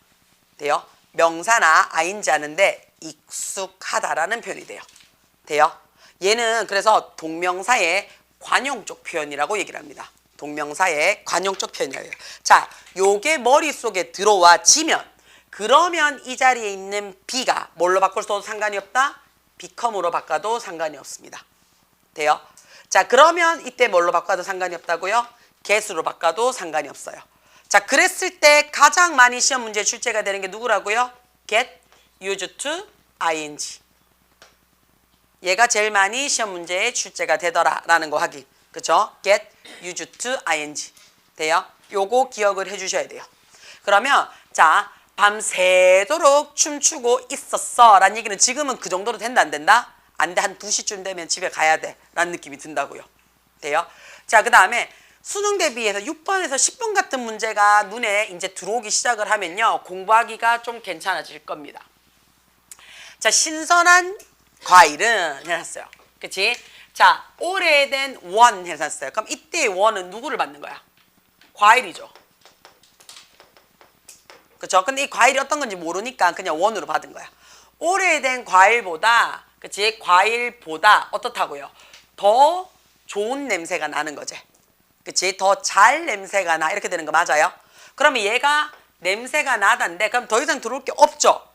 돼요? 명사나 ing 하는데 익숙하다라는 표현이 돼요. 돼요? 얘는 그래서 동명사의 관용적 표현이라고 얘기를 합니다. 동명사의 관용적 표현이에요. 자, 요게 머릿속에 들어와지면 그러면 이 자리에 있는 be가 뭘로 바꿔도 상관이 없다? become으로 바꿔도 상관이 없습니다. 돼요? 자, 그러면 이때 뭘로 바꿔도 상관이 없다고요? get으로 바꿔도 상관이 없어요. 자, 그랬을 때 가장 많이 시험 문제에 출제가 되는 게 누구라고요? get used to ing. 얘가 제일 많이 시험 문제에 출제가 되더라라는 거 확인. 그쵸? get used to ing. 돼요? 요거 기억을 해주셔야 돼요. 그러면 자, 밤새도록 춤추고 있었어 라는 얘기는 지금은 그 정도로 된다 안 된다? 안 돼. 한 2시쯤 되면 집에 가야 돼 라는 느낌이 든다고요. 돼요? 자, 그 다음에 수능 대비해서 6번에서 10번 같은 문제가 눈에 이제 들어오기 시작을 하면요. 공부하기가 좀 괜찮아질 겁니다. 자, 신선한 과일은 해놨어요. 그치? 자, 오래된 원 해놨어요. 그럼 이때의 원은 누구를 받는 거야? 과일이죠. 그쵸? 근데 이 과일이 어떤 건지 모르니까 그냥 원으로 받은 거야. 오래된 과일보다, 그치? 과일보다 어떻다고요? 더 좋은 냄새가 나는 거지. 그치? 더 잘 냄새가 나. 이렇게 되는 거 맞아요? 그러면 얘가 냄새가 나단데, 그럼 더 이상 들어올 게 없죠?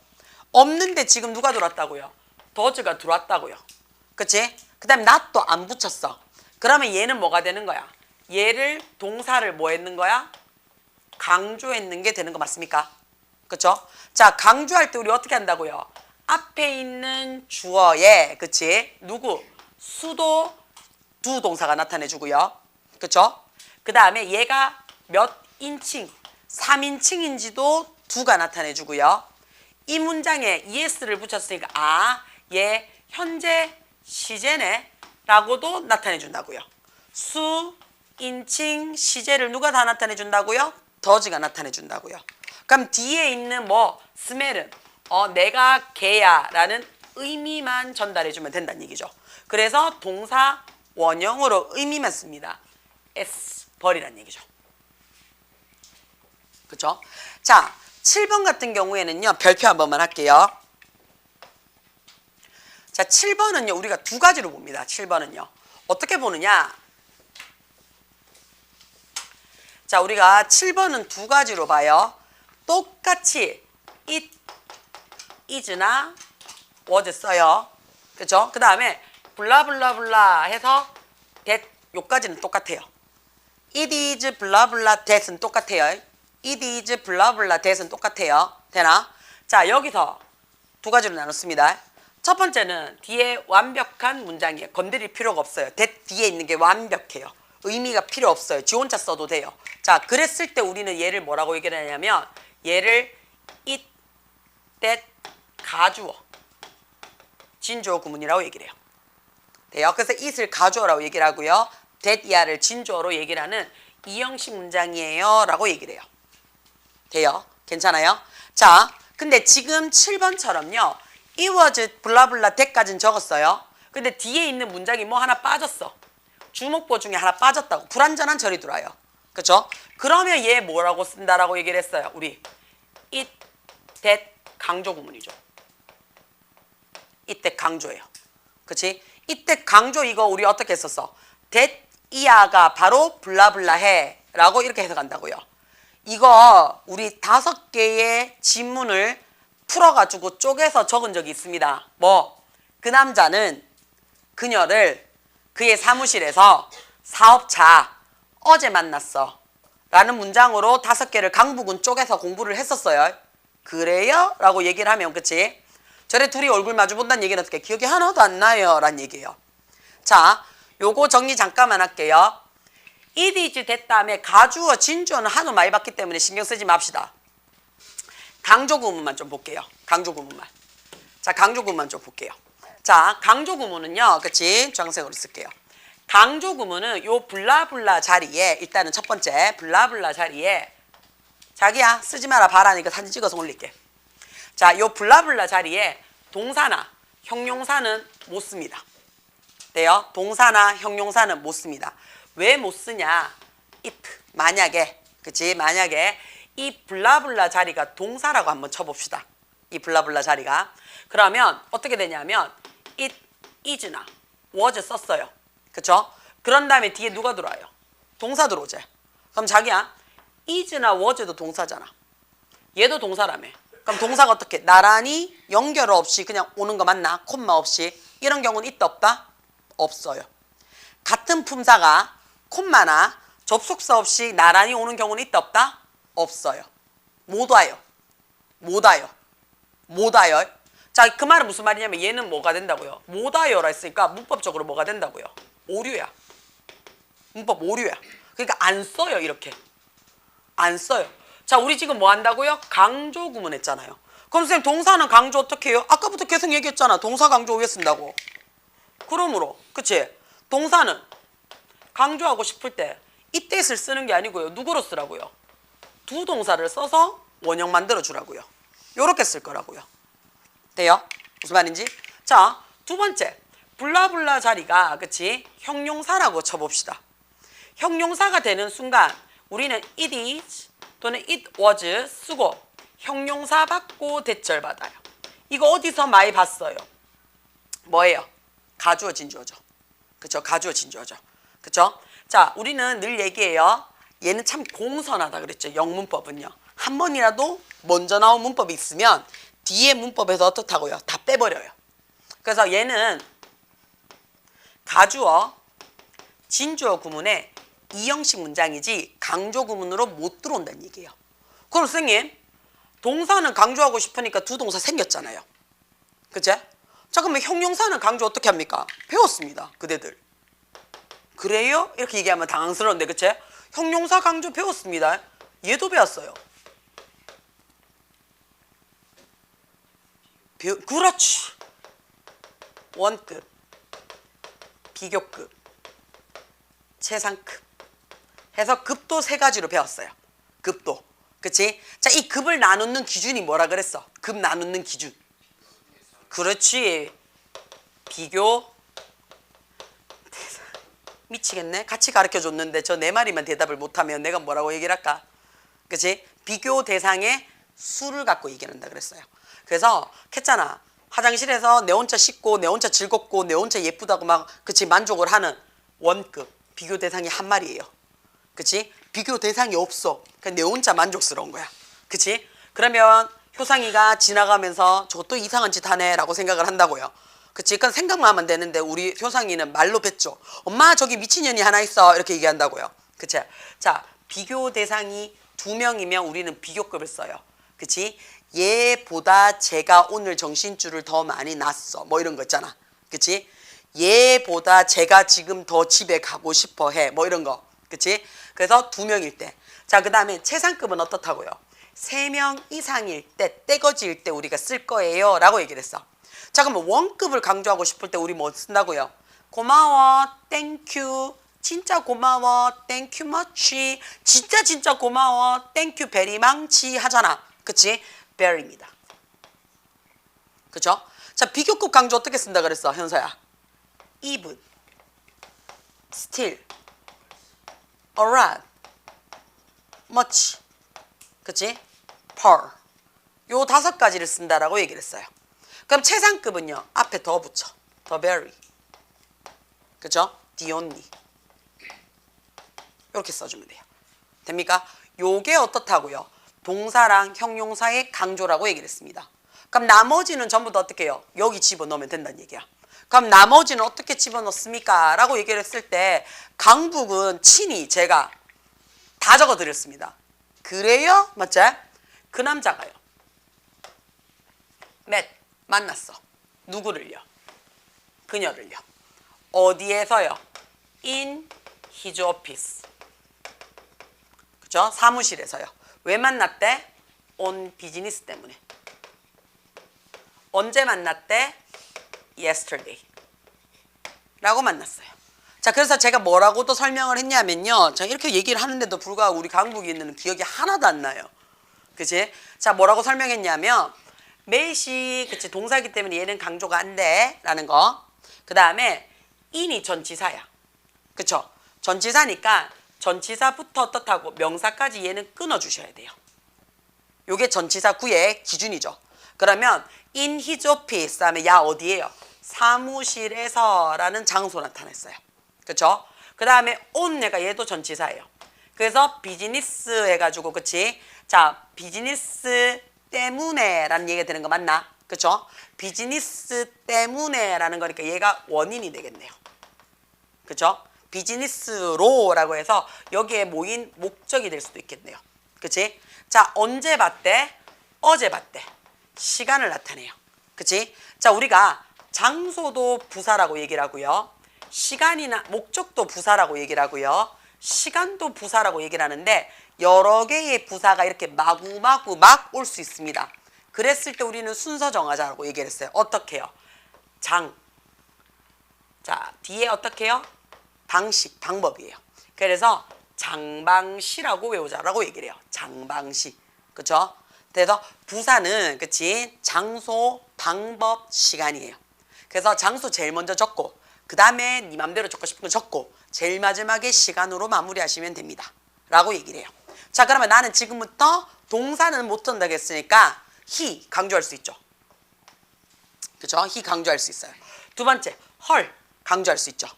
없는데 지금 누가 들어왔다고요? 더즈가 들어왔다고요. 그치? 그 다음에 not도 안 붙였어. 그러면 얘는 뭐가 되는 거야? 얘를 동사를 뭐 했는 거야? 강조했는 게 되는 거 맞습니까? 그쵸? 자, 강조할 때 우리 어떻게 한다고요? 앞에 있는 주어에, 그치? 누구? 수도 두 동사가 나타내주고요. 그쵸? 그 다음에 얘가 몇 인칭, 3인칭인지도 두가 나타내주고요. 이 문장에 es를 붙였으니까 아, 얘 현재 시제네 라고도 나타내준다고요. 수, 인칭, 시제를 누가 다 나타내준다고요? 더즈가 나타내준다고요. 그럼 뒤에 있는 뭐 스멜은 내가 걔야 라는 의미만 전달해주면 된다는 얘기죠. 그래서 동사 원형으로 의미만 씁니다. s 버리란 얘기죠. 그쵸? 자, 7번 같은 경우에는요. 별표 한 번만 할게요. 자, 7번은요. 우리가 두 가지로 봅니다. 7번은요. 어떻게 보느냐? 자, 우리가 7번은 두 가지로 봐요. 똑같이 it, is나 was 써요. 그쵸? 그 다음에 블라블라블라 해서 that 요까지는 똑같아요. it is 블라블라 that은 똑같아요. it is 블라블라 that은 똑같아요. 되나? 자, 여기서 두 가지로 나눴습니다. 첫 번째는 뒤에 완벽한 문장이에요. 건드릴 필요가 없어요. that 뒤에 있는 게 완벽해요. 의미가 필요 없어요. 지 혼자 써도 돼요. 자, 그랬을 때 우리는 얘를 뭐라고 얘기를 하냐면 얘를 it, that, 가주어, 진주어 구문이라고 얘기를 해요. 돼요? 그래서 it을 가주어라고 얘기를 하고요. that, 이하를 진주어로 얘기를 하는 이 형식 문장이에요 라고 얘기를 해요. 돼요? 괜찮아요? 자, 근데 지금 7번처럼요. it was 블라블라 that까지는 적었어요. 근데 뒤에 있는 문장이 뭐 하나 빠졌어. 주목보 중에 하나 빠졌다고. 불완전한 절이 들어와요. 그쵸? 그러면 얘 뭐라고 쓴다라고 얘기를 했어요. 우리 it, that 강조 구문이죠. it, that 강조예요. 그치? it, that 강조 이거 우리 어떻게 했었어? that 이하가 바로 블라블라 해 라고 이렇게 해석한다고요. 이거 우리 5개의 지문을 풀어가지고 쪼개서 적은 적이 있습니다. 뭐? 그 남자는 그녀를 그의 사무실에서 사업차 어제 만났어 라는 문장으로 5개를 강북은 쪼개서 공부를 했었어요. 그래요? 라고 얘기를 하면 그치? 저래 둘이 얼굴 마주 본다는 얘기는 어떻게 기억이 하나도 안 나요 라는 얘기예요. 자, 요거 정리 잠깐만 할게요. it is that 다음에 가주어 진주어는 하도 많이 봤기 때문에 신경 쓰지 맙시다. 강조 구문만 좀 볼게요. 강조 구문만. 자, 강조 구문만 좀 볼게요. 자, 강조 구문은요. 그치? 주황색으로 쓸게요. 강조 구문은 요 블라블라 자리에 일단은 첫 번째 블라블라 자리에 자기야 쓰지 마라 봐라니까 사진 찍어서 올릴게. 자, 요 블라블라 자리에 동사나 형용사는 못 씁니다. 돼요? 동사나 형용사는 못 씁니다. 왜 못 쓰냐? if 만약에 그치? 만약에 이 블라블라 자리가 동사라고 한번 쳐봅시다. 이 블라블라 자리가 그러면 어떻게 되냐면 it is나 was 썼어요. 그쵸? 그런 다음에 뒤에 누가 들어와요? 동사 들어오지. 그럼 자기야 is나 was도 동사잖아. 얘도 동사라며. 그럼 동사가 어떻게? 나란히 연결 없이 그냥 오는 거 맞나? 콤마 없이. 이런 경우는 있다 없다? 없어요. 같은 품사가 콤마나 접속사 없이 나란히 오는 경우는 있다 없다? 없어요. 못 와요. 못 와요. 못 와요. 자, 그 말은 무슨 말이냐면 얘는 뭐가 된다고요? 못 와요라 했으니까 문법적으로 뭐가 된다고요? 오류야. 문법 오류야. 그러니까 안 써요. 이렇게. 안 써요. 자, 우리 지금 뭐 한다고요? 강조 구문 했잖아요. 그럼 선생님 동사는 강조 어떻게 해요? 아까부터 계속 얘기했잖아. 동사 강조 왜 쓴다고. 그러므로 그치? 동사는 강조하고 싶을 때 이때를 쓰는 게 아니고요. 누구로 쓰라고요? 두 동사를 써서 원형 만들어 주라고요. 요렇게 쓸 거라고요. 돼요? 무슨 말인지? 자, 두 번째. 블라블라 자리가 그치? 형용사라고 쳐봅시다. 형용사가 되는 순간 우리는 it is 또는 it was 쓰고 형용사 받고 대절 받아요. 이거 어디서 많이 봤어요? 뭐예요? 가주어 진주어죠. 그쵸? 가주어 진주어죠. 그쵸? 자, 우리는 늘 얘기해요. 얘는 참 공손하다 그랬죠. 영문법은요. 한 번이라도 먼저 나온 문법이 있으면 뒤에 문법에서 어떻다고요? 다 빼버려요. 그래서 얘는 가주어, 진주어 구문에 이형식 문장이지 강조 구문으로 못 들어온다는 얘기예요. 그럼 선생님, 동사는 강조하고 싶으니까 두 동사 생겼잖아요. 그치? 자, 그러면 형용사는 강조 어떻게 합니까? 배웠습니다. 그대들. 그래요? 이렇게 얘기하면 당황스러운데, 그치? 형용사 강조 배웠습니다. 얘도 배웠어요. 그렇지. 원급, 비교급, 최상급 해서 급도 세 가지로 배웠어요. 급도. 그치? 자, 이 급을 나누는 기준이 뭐라 그랬어? 급 나누는 기준. 그렇지. 비교. 미치겠네. 같이 가르쳐줬는데 저 내 말이만 대답을 못하면 내가 뭐라고 얘기를 할까? 그치? 비교 대상의 수를 갖고 얘기한다 그랬어요. 그래서 했잖아. 화장실에서 내 혼자 씻고 내 혼자 즐겁고 내 혼자 예쁘다고 막 그치 만족을 하는 원급 비교 대상이 한 마리예요. 그치? 비교 대상이 없어. 그냥 내 혼자 만족스러운 거야. 그치? 그러면 효상이가 지나가면서 저것도 이상한 짓 하네 라고 생각을 한다고요. 그치? 그러니까 생각만 하면 되는데 우리 효상이는 말로 뱉죠. 엄마 저기 미친년이 하나 있어 이렇게 얘기한다고요. 그치? 자, 비교 대상이 2명이면 우리는 비교급을 써요. 그치? 얘보다 제가 오늘 정신줄을 더 많이 놨어 뭐 이런 거 있잖아. 그치? 얘보다 제가 지금 더 집에 가고 싶어 해 뭐 이런 거. 그치? 그래서 2명일 때. 자, 그 다음에 최상급은 어떻다고요? 3명 이상일 때, 떼거지일 때 우리가 쓸 거예요 라고 얘기를 했어. 자, 그러면 원급을 강조하고 싶을 때 우리 뭐 쓴다고요? 고마워, 땡큐, 진짜 고마워, 땡큐 머치, 진짜 고마워, 땡큐 베리 망치 하잖아. 그치? very입니다. 그쵸? 자, 비교급 강조 어떻게 쓴다 그랬어, 현서야? even, still, a lot, much, 그치? per. 요 5가지를 쓴다라고 얘기를 했어요. 그럼 최상급은요, 앞에 더 붙여. the very. 그쵸? the only. 이렇게 써주면 돼요. 됩니까? 요게 어떻다고요? 동사랑 형용사의 강조라고 얘기를 했습니다. 그럼 나머지는 전부 다 어떻게 해요? 여기 집어넣으면 된다는 얘기야. 그럼 나머지는 어떻게 집어넣습니까? 라고 얘기를 했을 때 강북은 친히 제가 다 적어드렸습니다. 그래요? 맞지? 그 남자가요. 만났어. 누구를요? 그녀를요. 어디에서요? In his office. 그죠? 사무실에서요. 왜 만났대? On business 때문에. 언제 만났대? Yesterday. 라고 만났어요. 자, 그래서 제가 뭐라고도 설명을 했냐면요. 제가 이렇게 얘기를 하는데도 불구하고 우리 강북이 있는 기억이 하나도 안 나요. 그치? 자, 뭐라고 설명했냐면 메이시, 그치? 동사이기 때문에 얘는 강조가 안 돼. 라는 거. 그 다음에 in이 전치사야. 그쵸? 전치사니까 전치사부터 어떻다고 명사까지 얘는 끊어주셔야 돼요. 요게 전치사 구의 기준이죠. 그러면 in his office 다음에 야 어디에요? 사무실에서 라는 장소 나타냈어요. 그쵸? 그 다음에 on 얘가 얘도 전치사예요. 그래서 비즈니스 해가지고 그치? 자, 비즈니스 때문에 라는 얘기가 되는 거 맞나? 그쵸? 비즈니스 때문에 라는 거니까 얘가 원인이 되겠네요. 그쵸? 비즈니스로라고 해서 여기에 모인 목적이 될 수도 있겠네요. 그치? 자, 언제 봤대? 어제 봤대. 시간을 나타내요. 그치? 자, 우리가 장소도 부사라고 얘기를 하고요. 시간이나 목적도 부사라고 얘기를 하고요. 시간도 부사라고 얘기를 하는데 여러 개의 부사가 이렇게 마구마구 막 올 수 있습니다. 그랬을 때 우리는 순서 정하자고 얘기를 했어요. 어떻게 해요? 장. 자, 뒤에 어떻게 해요? 방식, 방법이에요. 그래서 장방시라고 외우자라고 얘기를 해요. 장방시. 그쵸? 그래서 부사는 그치? 장소, 방법, 시간이에요. 그래서 장소 제일 먼저 적고 그 다음에 네 맘대로 적고 싶은 거 적고 제일 마지막에 시간으로 마무리하시면 됩니다. 라고 얘기를 해요. 자, 그러면 나는 지금부터 동사는 못 쓴다고 했으니까 he 강조할 수 있죠. 그쵸? he 강조할 수 있어요. 두 번째, her 강조할 수 있죠.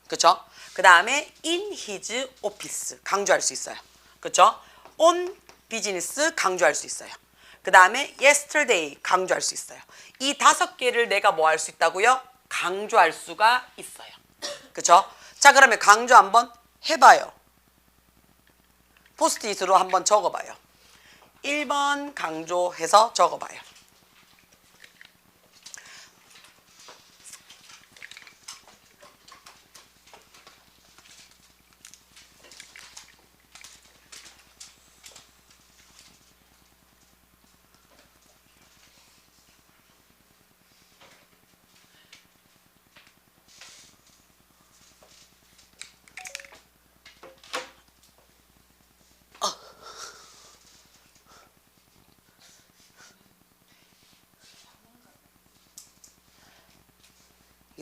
그쵸? 그 다음에 in his office 강조할 수 있어요. 그쵸? on business 강조할 수 있어요. 그 다음에 yesterday 강조할 수 있어요. 이 5개를 내가 뭐 할 수 있다고요? 강조할 수가 있어요. 그쵸? 자, 그러면 강조 한번 해봐요. 포스트잇으로 한번 적어봐요. 1번 강조해서 적어봐요.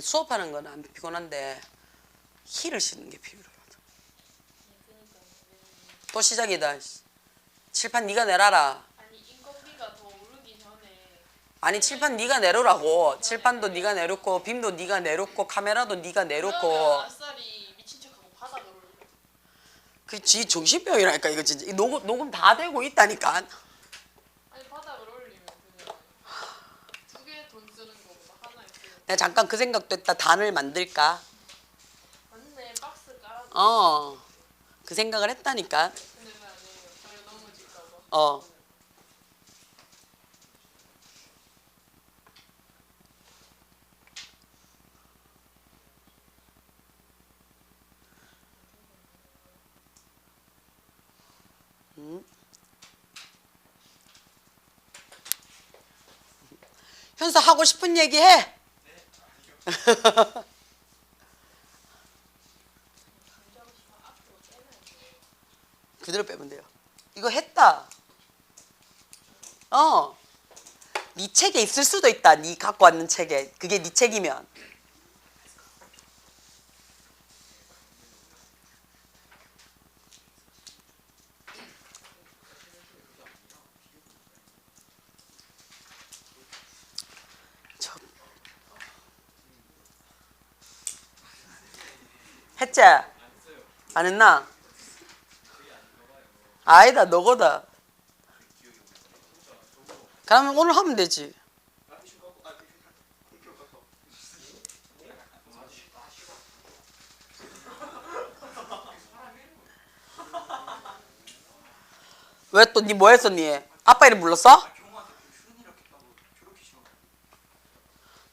수업하는 건 안 피곤한데 히를 싣는 게 피곤해요. 또 시작이다. 칠판 네가 내라라. 아니 인건비가 더 오르기 전에 아니 칠판 네가 내놓으라고. 칠판도 네가 내놓고 빔도 네가 내놓고 카메라도 네가 내놓고. 그러면 아싸리 미친 척하고 바닥을 올려. 그지 정신병이라니까 이거 진짜. 이 녹음 다 되고 있다니까. 아니 바닥을 올리면 그냥 2개 돈 쓰는 거보다 하나 있으면 내가 잠깐 그 생각도 했다. 단을 만들까? 맞네 박스 깔아줘. 그 생각을 했다니까. 근데 왜 안 해요? 저를 넘어질까봐. 어. 현수 하고 싶은 얘기 해. 그대로 빼면 돼요. 이거 했다. 네 책에 있을 수도 있다. 네 갖고 왔는 책에. 그게 네 책이면. 했지? 안 했나? 아니다, 너거다. 그러면 오늘 하면 되지. 왜 또 니 뭐 했어, 니? 아빠 이름 불렀어?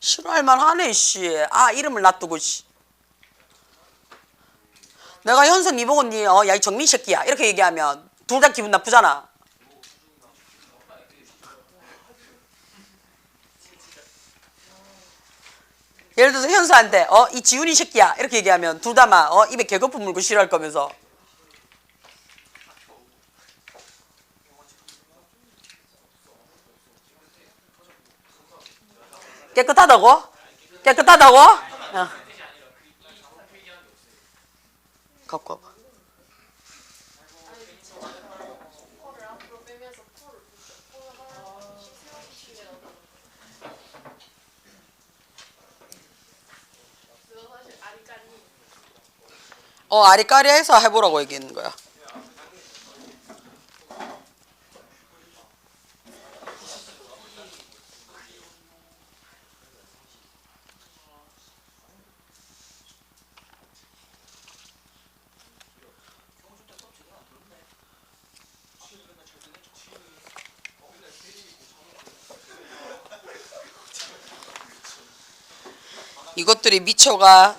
싫어할 만하네, 씨. 아, 이름을 놔두고, 씨. 내가 현선 니 보고 니, 야, 이 정민 새끼야. 이렇게 얘기하면 둘 다 기분 나쁘잖아. 예를 들어서 현수한테, 이 지훈이 새끼야. 이렇게 얘기하면 둘 다 막, 입에 개거품 물고 싫어할 거면서. 깨끗하다고? 깨끗하다고? 갖고 와봐. 코를 앞으로 빼면서 코를 하나 식세워주시면 그거 사실 아리까니 아리까리해서 해보라고 얘기하는 거야. 이것들이 미쳐가.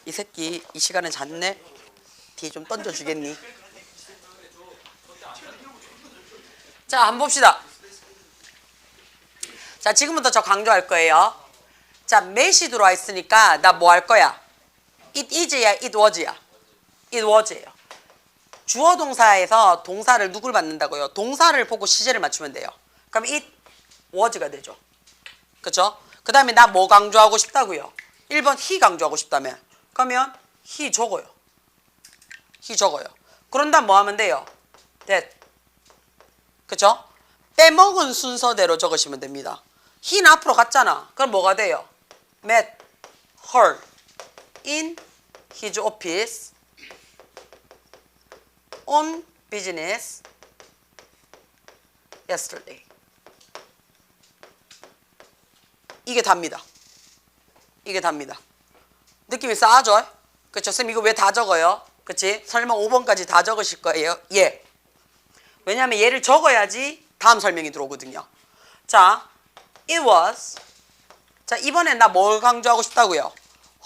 이 새끼 이 시간에 잤네. 키 좀 던져주겠니? 자, 한번 봅시다. 자, 지금부터 저 강조할 거예요. 자, 몇이 들어와 있으니까 나 뭐 할 거야? It is야, it was야? It was예요. 주어 동사에서 동사를 누굴 받는다고요? 동사를 보고 시제를 맞추면 돼요. 그럼 it was가 되죠. 그쵸? 그 다음에 나 뭐 강조하고 싶다고요? 1번 he 강조하고 싶다며. 그러면 he 적어요. he 적어요. 그런 다음 뭐 하면 돼요? that. 그쵸? 빼먹은 순서대로 적으시면 됩니다. he는 앞으로 갔잖아. 그럼 뭐가 돼요? met her in his office on business yesterday. 이게 답니다. 이게 답니다. 느낌이 싸하죠? 그쵸? 쌤 이거 왜 다 적어요? 그치? 설마 5번까지 다 적으실 거예요? 예. 왜냐하면 얘를 적어야지 다음 설명이 들어오거든요. 자, it was. 자, 이번엔 나 뭘 강조하고 싶다고요?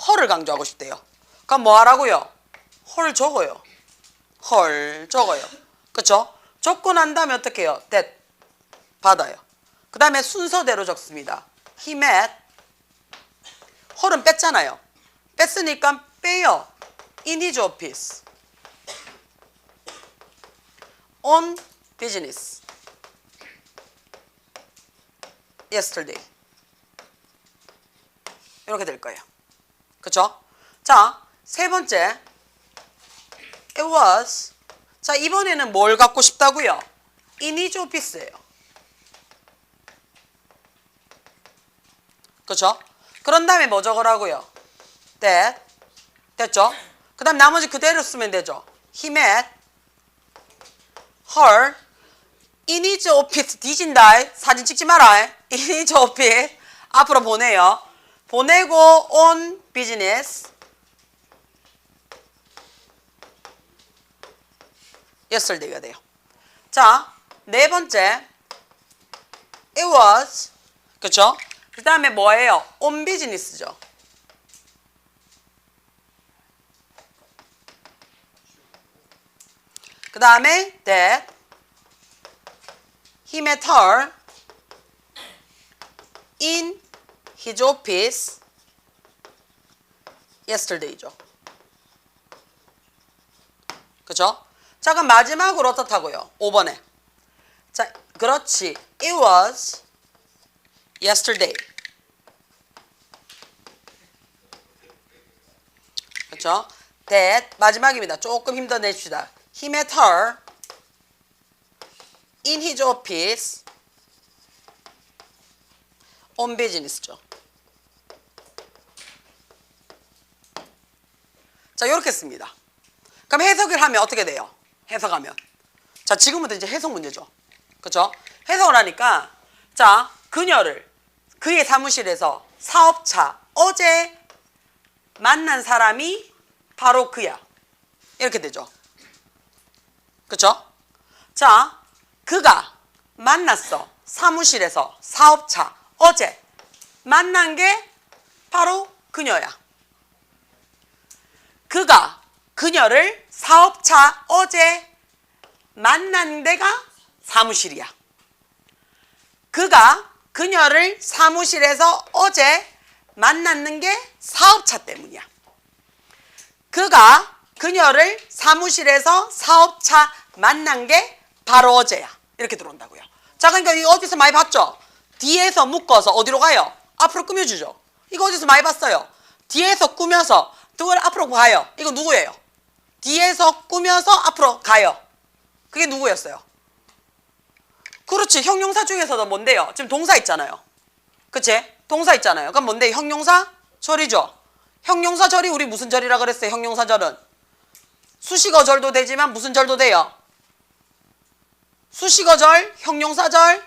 her를 강조하고 싶대요. 그럼 뭐 하라고요? her 적어요. her 적어요. 그쵸? 적고 난 다음에 어떻게 해요? that 받아요. 그 다음에 순서대로 적습니다. he met. her은 뺐잖아요. 뺐으니까 빼요. in his office on business yesterday. 이렇게 될 거예요. 그쵸? 자, 세 번째 it was. 자, 이번에는 뭘 갖고 싶다고요? in his office예요. 그쵸? 그런 다음에 뭐 적으라고요? that. 됐죠? 그 다음 나머지 그대로 쓰면 되죠. he met her in his office. 뒤진다. 사진 찍지 마라. in his office. 앞으로 보내요. 보내고 on business yesterday가 돼요. 자, 네 번째 it was. 그쵸? 그 다음에 뭐예요? on business죠. 그 다음에 that he met her in his office yesterday죠. 그쵸? 자, 그럼 마지막으로 어떻다고요? 5번에. 자, 그렇지. It was yesterday. 그쵸? that 마지막입니다. 조금 힘 더 내줍시다. He met her in his office on business죠. 자, 이렇게 씁니다. 그럼 해석을 하면 어떻게 돼요? 해석하면. 자, 지금부터 이제 해석 문제죠. 그쵸? 해석을 하니까, 자, 그녀를 그의 사무실에서 사업차 어제 만난 사람이 바로 그야. 이렇게 되죠. 그쵸? 자, 그가 만났어. 사무실에서 사업차 어제 만난 게 바로 그녀야. 그가 그녀를 사업차 어제 만난 데가 사무실이야. 그가 그녀를 사무실에서 어제 만났는 게 사업차 때문이야. 그가 그녀를 사무실에서 사업차 만난 게 바로 어제야. 이렇게 들어온다고요. 자, 그러니까 이거 어디서 많이 봤죠? 뒤에서 묶어서 어디로 가요? 앞으로 꾸며주죠. 이거 어디서 많이 봤어요? 뒤에서 꾸며서 그걸 앞으로 가요. 이거 누구예요? 뒤에서 꾸며서 앞으로 가요. 그게 누구였어요? 그렇지. 형용사 중에서도 뭔데요? 지금 동사 있잖아요. 그치? 동사 있잖아요. 그럼 뭔데? 형용사 절이죠. 형용사 절이 우리 무슨 절이라 그랬어요? 형용사 절은 수식어 절도 되지만 무슨 절도 돼요? 수식어 절, 형용사 절,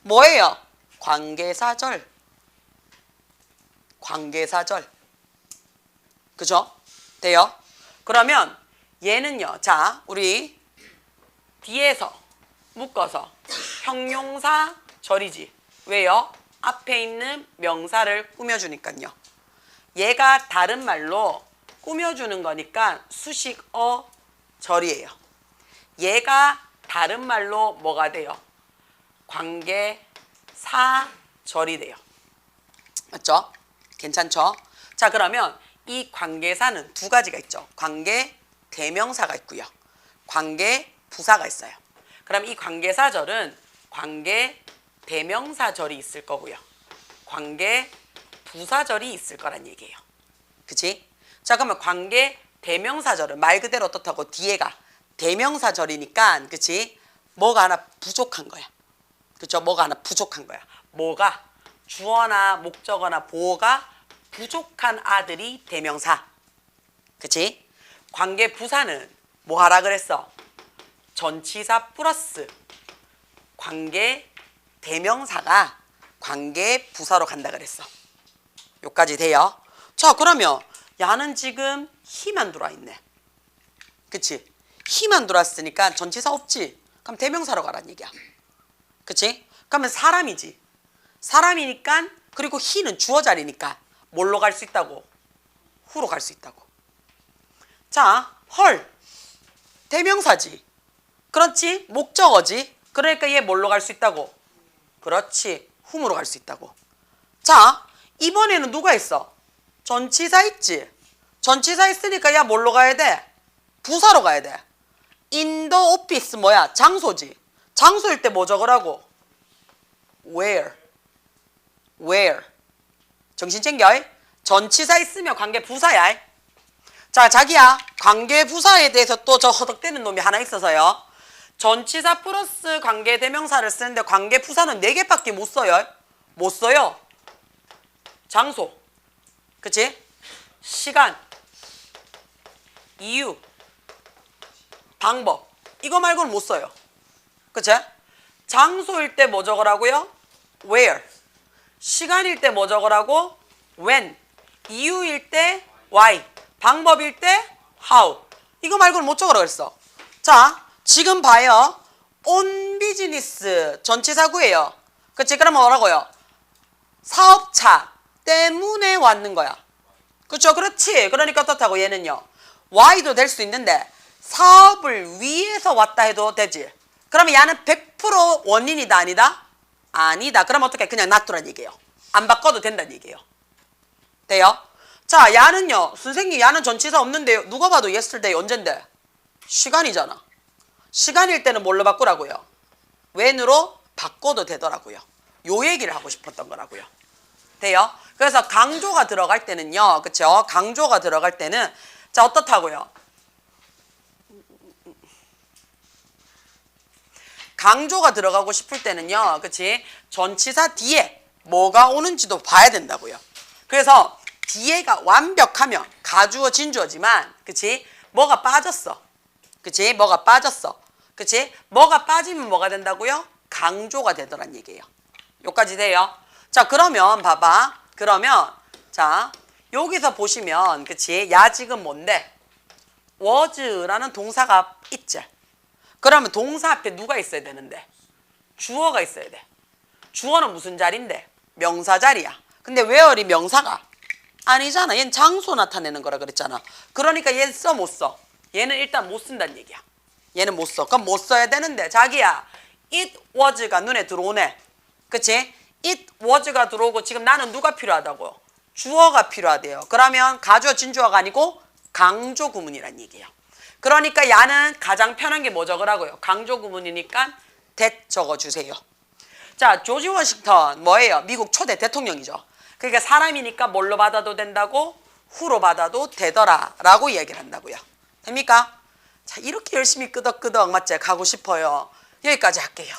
뭐예요? 관계사 절. 관계사 절. 그죠? 돼요? 그러면 얘는요. 자, 우리 뒤에서 묶어서 형용사 절이지. 왜요? 앞에 있는 명사를 꾸며주니까요. 얘가 다른 말로 꾸며주는 거니까 수식어 절이에요. 얘가 다른 말로 뭐가 돼요? 관계사절이 돼요. 맞죠? 괜찮죠? 자, 그러면 이 관계사는 두 가지가 있죠. 관계 대명사가 있고요. 관계 부사가 있어요. 그럼 이 관계사절은 관계 대명사절이 있을 거고요. 관계 부사절이 있을 거란 얘기예요. 그치? 자, 그러면 관계 대명사절은 말 그대로 어떻다고 뒤에가 대명사절이니까, 그치? 뭐가 하나 부족한 거야. 그쵸? 뭐가 하나 부족한 거야. 뭐가? 주어나 목적어나 보어가 부족한 아들이 대명사. 그치? 관계 부사는 뭐 하라 그랬어? 전치사 플러스 관계 대명사가 관계 부사로 간다 그랬어. 요까지 돼요. 자, 그러면 야는 지금 히만 들어와 있네. 그치? 히만 들어왔으니까 전치사 없지? 그럼 대명사로 가란 얘기야. 그치? 그러면 사람이지. 사람이니까, 그리고 히는 주어 자리니까 뭘로 갈 수 있다고? 후로 갈 수 있다고. 자, 헐. 대명사지. 그렇지? 목적어지. 그러니까 얘 뭘로 갈 수 있다고? 그렇지. 훔으로 갈 수 있다고. 자, 이번에는 누가 있어? 전치사 있지? 전치사 있으니까 야 뭘로 가야 돼? 부사로 가야 돼. In the office 뭐야? 장소지. 장소일 때 뭐 적으라고? Where. Where. 정신 챙겨. 전치사 있으면 관계 부사야. 자, 자기야. 관계 부사에 대해서 또 저 허덕대는 놈이 하나 있어서요. 전치사 플러스 관계 대명사를 쓰는데 관계 부사는 4개밖에 못 써요. 못 써요. 장소. 그치? 시간. 이유. 방법. 이거 말고는 못 써요. 그치? 장소일 때 뭐 적으라고요? Where. 시간일 때 뭐 적으라고? When. 이유일 때 why. 방법일 때 how. 이거 말고는 못 적으라고 했어. 자, 지금 봐요. on business 전치사구예요. 그치? 그러면 뭐라고요? 사업차 때문에 왔는 거야. 그쵸? 그렇지. 그러니까 어떻다고 얘는요. why도 될 수 있는데 사업을 위해서 왔다 해도 되지. 그러면 얘는 100% 원인이다 아니다? 아니다. 그럼 어떻게? 그냥 놔두란 얘기예요. 안 바꿔도 된다는 얘기예요. 돼요? 자, 야는요. 선생님 야는 전치사 없는데요. 누가 봐도 yesterday 언젠데? 시간이잖아. 시간일 때는 뭘로 바꾸라고요? when으로 바꿔도 되더라고요. 요 얘기를 하고 싶었던 거라고요. 돼요? 그래서 강조가 들어갈 때는요. 그쵸? 강조가 들어갈 때는 자, 어떻다고요? 강조가 들어가고 싶을 때는요. 그치? 전치사 뒤에 뭐가 오는지도 봐야 된다고요. 그래서 뒤에가 완벽하면 가주어 진주어지만 그치? 뭐가 빠졌어. 그치? 뭐가 빠졌어. 그치? 뭐가 빠지면 뭐가 된다고요? 강조가 되더란 얘기예요. 요까지 돼요. 자, 그러면 봐봐. 그러면 자, 여기서 보시면 그치? 야 지금 뭔데? was라는 동사가 있지. 그러면 동사 앞에 누가 있어야 되는데? 주어가 있어야 돼. 주어는 무슨 자리인데? 명사 자리야. 근데 where이 명사가 아니잖아. 얘는 장소 나타내는 거라 그랬잖아. 그러니까 얘는 써 못 써? 얘는 일단 못 쓴다는 얘기야. 얘는 못 써. 그럼 못 써야 되는데 자기야 it was가 눈에 들어오네. 그치? it was가 들어오고 지금 나는 누가 필요하다고요? 주어가 필요하대요. 그러면 가주어 진주어가 아니고 강조 구문이란 얘기예요. 그러니까 야는 가장 편한 게 뭐 적으라고요? 강조 구문이니까 that 적어주세요. 자, 조지 워싱턴 뭐예요? 미국 초대 대통령이죠. 그러니까 사람이니까 뭘로 받아도 된다고? 후로 받아도 되더라 라고 얘기를 한다고요. 됩니까? 자, 이렇게 열심히 끄덕끄덕 맞지? 가고 싶어요. 여기까지 할게요.